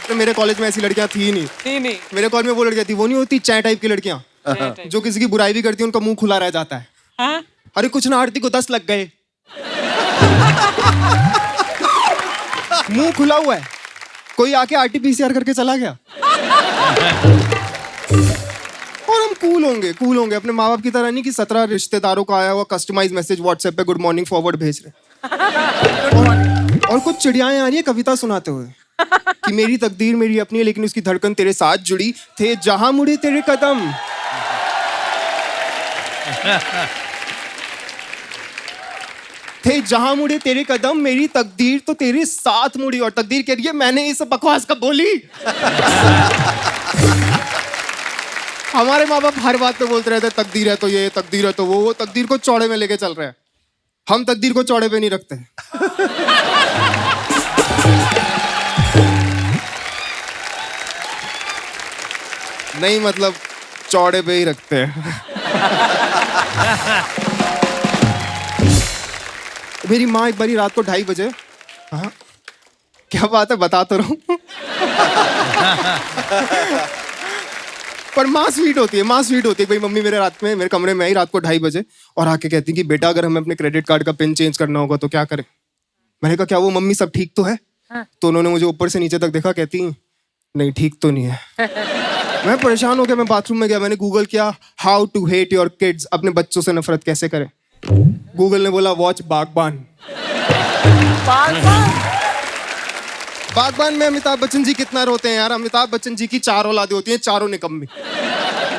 तो मेरे कॉलेज में ऐसी लड़कियां थी नहीं। मेरे कॉलेज में वो लड़कियां थी, वो नहीं होती चाय टाइप की लड़कियां जो किसी की बुराई भी करती है, उनका मुंह खुला रह जाता है। हाँ? अरे कुछ ना, आरती को 10 लग गए। मुंह खुला हुआ है, कोई आके RT-PCR करके चला गया। और हम कूल होंगे अपने माँ बाप की तरह नहीं कि 17 रिश्तेदारों का आया हुआ कस्टमाइज मैसेज व्हाट्सएप पे गुड मॉर्निंग फॉरवर्ड भेज रहे। और कुछ चिड़ियाएं आ रही है कविता सुनाते हुए कि मेरी तकदीर मेरी अपनी है, लेकिन उसकी धड़कन तेरे साथ जुड़ी, थे जहां मुड़े तेरे कदम। थे जहां मुड़े तेरे कदम, मेरी तकदीर तो तेरे साथ मुड़ी। और तकदीर कह रही है मैंने ये सब बकवास कब बोली। हमारे माँ बाप हर बात पे बोलते रहते तकदीर है तो ये, तकदीर है तो वो तकदीर को चौड़े में लेके चल रहे हैं। हम तकदीर को चौड़े पे नहीं रखते। नहीं मतलब चौड़े पे ही रखते हैं। मेरी माँ एक बारी रात को 2:30 बजे, हाँ क्या बात है बता तो रहा हूँ। पर माँ स्वीट होती है, माँ स्वीट होती है। भाई मम्मी मेरे रात में मेरे कमरे में आई रात को 2:30 बजे और आके कहती कि बेटा अगर हमें अपने क्रेडिट कार्ड का पिन चेंज करना होगा तो क्या करें। मैंने कहा क्या वो मम्मी सब ठीक तो है? तो उन्होंने मुझे ऊपर से नीचे तक देखा, कहती नहीं ठीक तो नहीं है। मैं परेशान हो गया, मैं बाथरूम में गया, मैंने गूगल किया how to hate your kids, अपने बच्चों से नफरत कैसे करें। गूगल ने बोला वॉच बागबान। बागबान में अमिताभ बच्चन जी कितना रोते हैं यार। अमिताभ बच्चन जी की 4 औलादें होती हैं, चारों निकम्मी,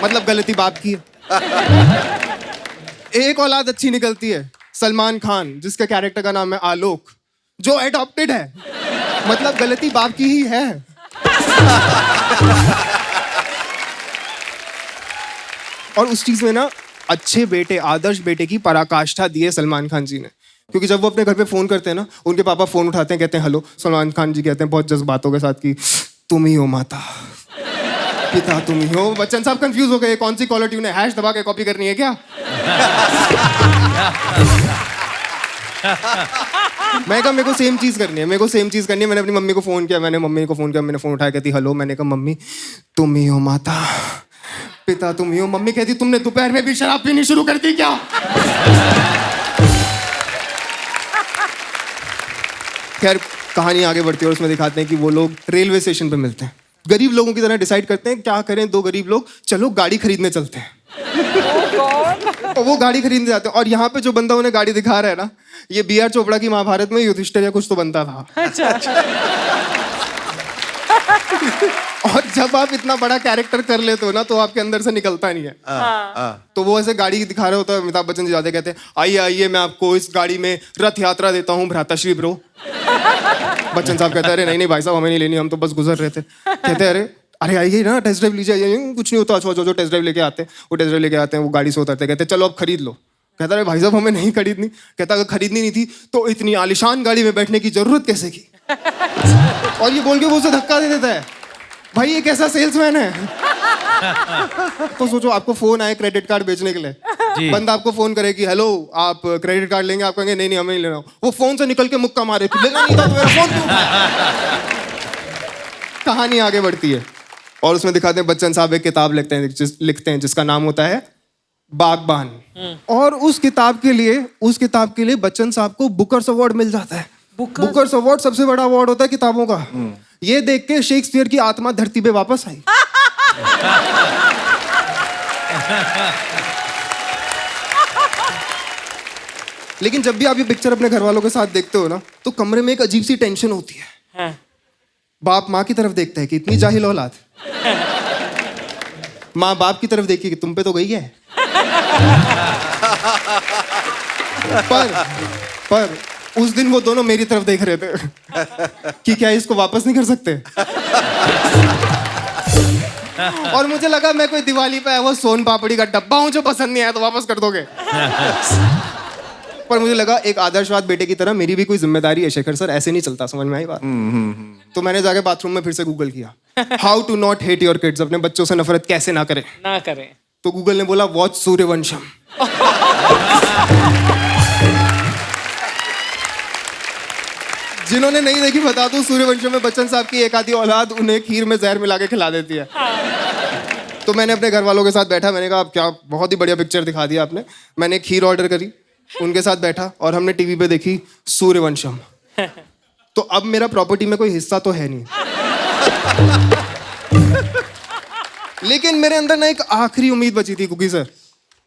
मतलब गलती बाप की है। एक औलाद अच्छी निकलती है, सलमान खान जिसके कैरेक्टर का नाम है आलोक, जो एडॉप्टेड है, मतलब गलती बाप की ही है। और उस चीज में ना अच्छे बेटे, आदर्श बेटे की पराकाष्ठा दी है सलमान खान जी ने। क्योंकि जब वो अपने घर पे फोन करते हैं ना, उनके पापा फोन उठाते हैं, कहते हैं हेलो, सलमान खान जी कहते हैं बहुत जज्बातों के साथ कि तुम ही हो माता, पिता तुम ही हो। बच्चन साहब कंफ्यूज हो गए, कौन सी कॉलर ट्यून है, हैश दबा के कॉपी करनी है क्या? मैं कहा मेरे को सेम चीज करनी है, मेरे को सेम चीज करनी है। मैंने अपनी मम्मी को फोन किया, मैंने मम्मी को फोन किया, मैंने फोन उठाया, कहती हेलो। मैंने कहा मम्मी तुम ही हो माता, पिता तुम ही हो। मम्मी कहती तुमने दोपहर में भी शराब पीनी शुरू कर दी क्या? खैर कहानी आगे बढ़ती है और उसमें दिखाते हैं कि वो लोग रेलवे स्टेशन पे मिलते हैं, गरीब लोगों की तरह डिसाइड करते हैं क्या करें। 2 गरीब लोग चलो गाड़ी खरीदने चलते हैं। और वो गाड़ी खरीदने जाते हैं और यहाँ पे जो बंदा उन्हें गाड़ी दिखा रहा है ना, ये B.R. चोपड़ा की महाभारत में युधिष्ठिर या कुछ तो बनता था। और जब आप इतना बड़ा कैरेक्टर कर लेते हो ना तो आपके अंदर से निकलता नहीं है। तो वो ऐसे गाड़ी दिखा रहे होता है, अमिताभ बच्चन जी जाते कहते हैं आइए आइए मैं आपको इस गाड़ी में रथ यात्रा देता हूँ भ्राताश्री ब्रो। बच्चन साहब कहते हैं अरे नहीं नहीं भाई साहब हमें नहीं लेनी, हम तो बस गुजर रहे थे। कहते हैं अरे आइए ना टेस्ट ड्राइव लीजिए, कुछ नहीं होता। जो टेस्ट ड्राइव लेके आते हैं वो टेस्ट ड्राइव लेके आते हैं, वो गाड़ी से उतरते कहते हैं चलो अब खरीद लो। कहता है भाई साहब हमें नहीं खरीदनी। कहता अगर खरीदनी नहीं थी तो इतनी आलिशान गाड़ी में बैठने की जरूरत कैसे की? और ये बोल के वो उसे धक्का दे देता है। भाई ये कैसा सेल्समैन है? तो सोचो आपको फोन आए क्रेडिट कार्ड बेचने के लिए, बंदा आपको फोन करे कि हेलो आप क्रेडिट कार्ड लेंगे, आप कहेंगे नहीं नहीं हमें नहीं लेना। वो फोन से निकल के मुक्का मारे कि लेना नहीं था तो मेरा फोन क्यों? कहानी आगे बढ़ती है और उसमें दिखाते हैं बच्चन साहब एक किताब लिखते हैं जिसका नाम होता है बागबान। और उस किताब के लिए बच्चन साहब को बुकर्स अवार्ड मिल जाता है। बुकर्स अवार्ड सबसे बड़ा अवार्ड होता है किताबों का। ये देख के शेक्सपियर की आत्मा धरती पे वापस आई। लेकिन जब भी आप ये पिक्चर अपने घर वालों के साथ देखते हो ना तो कमरे में एक अजीब सी टेंशन होती है। बाप माँ की तरफ देखता है कि इतनी जाहिल औलाद, माँ बाप की तरफ देखी कि तुम पे तो गई है। पर उस दिन वो दोनों मेरी तरफ देख रहे थे कि क्या इसको वापस नहीं कर सकते। और मुझे लगा मैं कोई दिवाली पे आया वो सोन पापड़ी का डब्बा हूं जो पसंद नहीं आया तो वापस कर दोगे। पर मुझे लगा एक आदर्शवाद बेटे की तरह मेरी भी कोई जिम्मेदारी है शेखर सर, ऐसे नहीं चलता। समझ में आई बात? तो मैंने जाके बाथरूम में फिर से गूगल किया how to not hate your kids, अपने बच्चों से नफरत कैसे ना करें। तो गूगल ने बोला वॉच सूर्यवंशम। जिन्होंने नहीं देखी बता दूं, सूर्यवंशम में बच्चन साहब की एक आधी औलाद उन्हें खीर में जहर मिला के खिला देती है। तो मैंने अपने घर वालों के साथ बैठा, मैंने कहा क्या बहुत ही बढ़िया पिक्चर दिखा दिया आपने। मैंने खीर ऑर्डर करी, उनके साथ बैठा और हमने टीवी पे देखी सूर्यवंशम। तो अब मेरा प्रॉपर्टी में कोई हिस्सा तो है नहीं, लेकिन मेरे अंदर ना एक आखिरी उम्मीद बची थी कुकी सर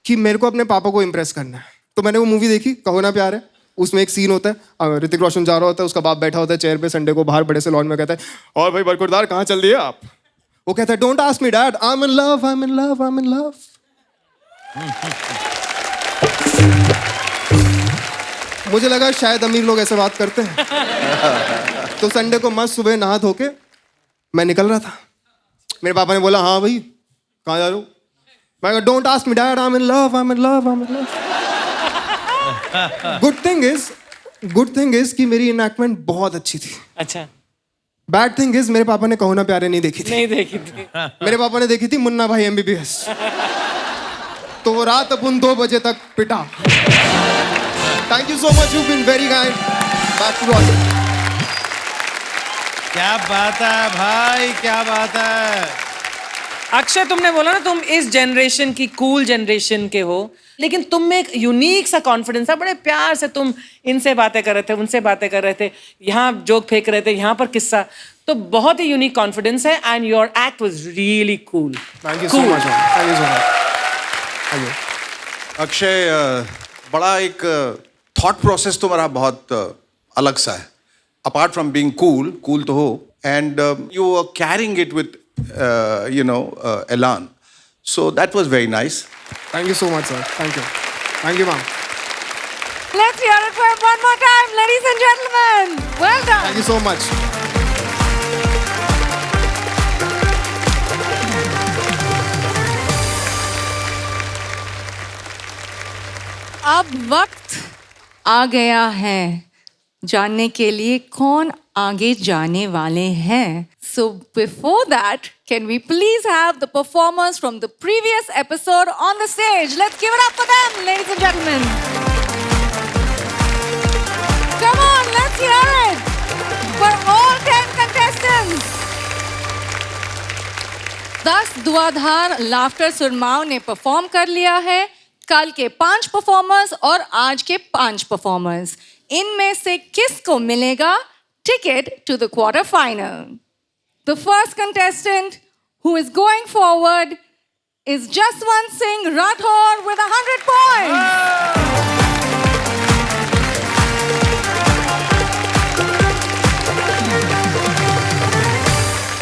कि मेरे को अपने पापा को इम्प्रेस करना है। तो मैंने वो मूवी देखी कहो ना प्यार है। उसमें एक सीन होता है, ऋतिक रोशन जा रहा होता है, उसका बाप बैठा होता है चेयर पे संडे को बाहर बड़े से लॉन में, कहता है और भाई बरकुरदार कहाँ चल दिए आप? वो कहता है don't ask me dad, I am in love, I am in love, I am in love. मुझे लगा शायद अमीर लोग ऐसे बात करते हैं। तो संडे को मस्त सुबह नहा धो के मैं निकल रहा था। मेरे पापा ने बोला, हाँ भाई कहाँ जा रहे हो? मैं कहा, don't ask me dad, I am in love, I am in love, I am in love. Good thing is कि मेरी इनएक्टमेंट बहुत अच्छी थी। अच्छा, बैड थिंग इज मेरे पापा ने कहो ना प्यारे नहीं देखी थी। नहीं देखी थी। मेरे पापा ने देखी थी मुन्ना भाई MBBS। तो वो रात अपन 2 बजे तक पिटा। Thank you so much, you been very kind. Back to all. क्या बात है भाई, क्या बात है। अक्षय, तुमने बोला ना तुम इस जनरेशन की कूल जनरेशन के हो, लेकिन तुम में एक यूनिक सा कॉन्फिडेंस था। बड़े प्यार से तुम इनसे बातें कर रहे थे, उनसे बातें कर रहे थे, यहाँ जोक फेंक रहे थे, यहाँ पर किस्सा। तो बहुत ही यूनिक कॉन्फिडेंस है and your act was really cool. Thank you so much, thank you so much. Akshay, बड़ा एक थॉट प्रोसेस तुम्हारा बहुत अलग सा है। अपार्ट फ्रॉम बीइंग कूल तो हो, and you are carrying it with elan. So that was very nice. Thank you so much, sir. Thank you. Thank you, ma'am. Let's hear it for him one more time, ladies and gentlemen. Well done. Thank you so much. अब वक्त आ गया है जानने के लिए कौन आगे जाने वाले हैं. So before that, can we please have the performers from the previous episode on the stage? Let's give it up for them, ladies and gentlemen. Come on, let's hear it for all 10 contestants. 10 Dhuandhar laughter सुरमाओं ने perform कर लिया है. कल के 5 performers और आज के 5 performers, इनमें से किसको मिलेगा ticket to the quarterfinal? The first contestant who is going forward is Jaswant Singh Rathore with 100 points.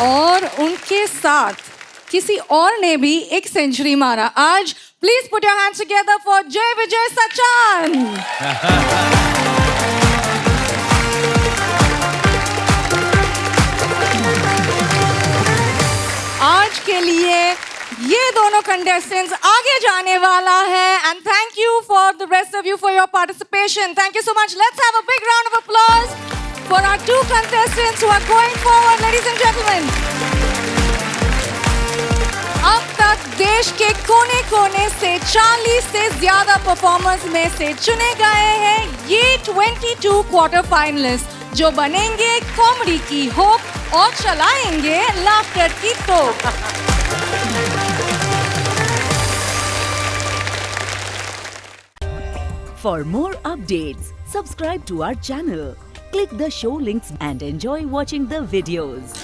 और उनके साथ किसी और ने भी एक सेंचुरी मारा आज. Please put your hands together for Jay Vijay Sachan. आज के लिए ये दोनों कंटेस्टेंट्स आगे जाने वाला है. And thank you for the rest of you for your participation. Thank you so much. Let's have a big round of applause for our 2 contestants who are going forward, ladies and gentlemen. अब तक देश के कोने-कोने से 40 से ज्यादा performers में से चुने गए हैं ये 22 क्वार्टर फाइनलिस्ट, जो बनेंगे कॉमेडी की होप और चलाएंगे लाफ्टर की तोप. For more updates, subscribe to our channel, click the show links and enjoy watching the videos.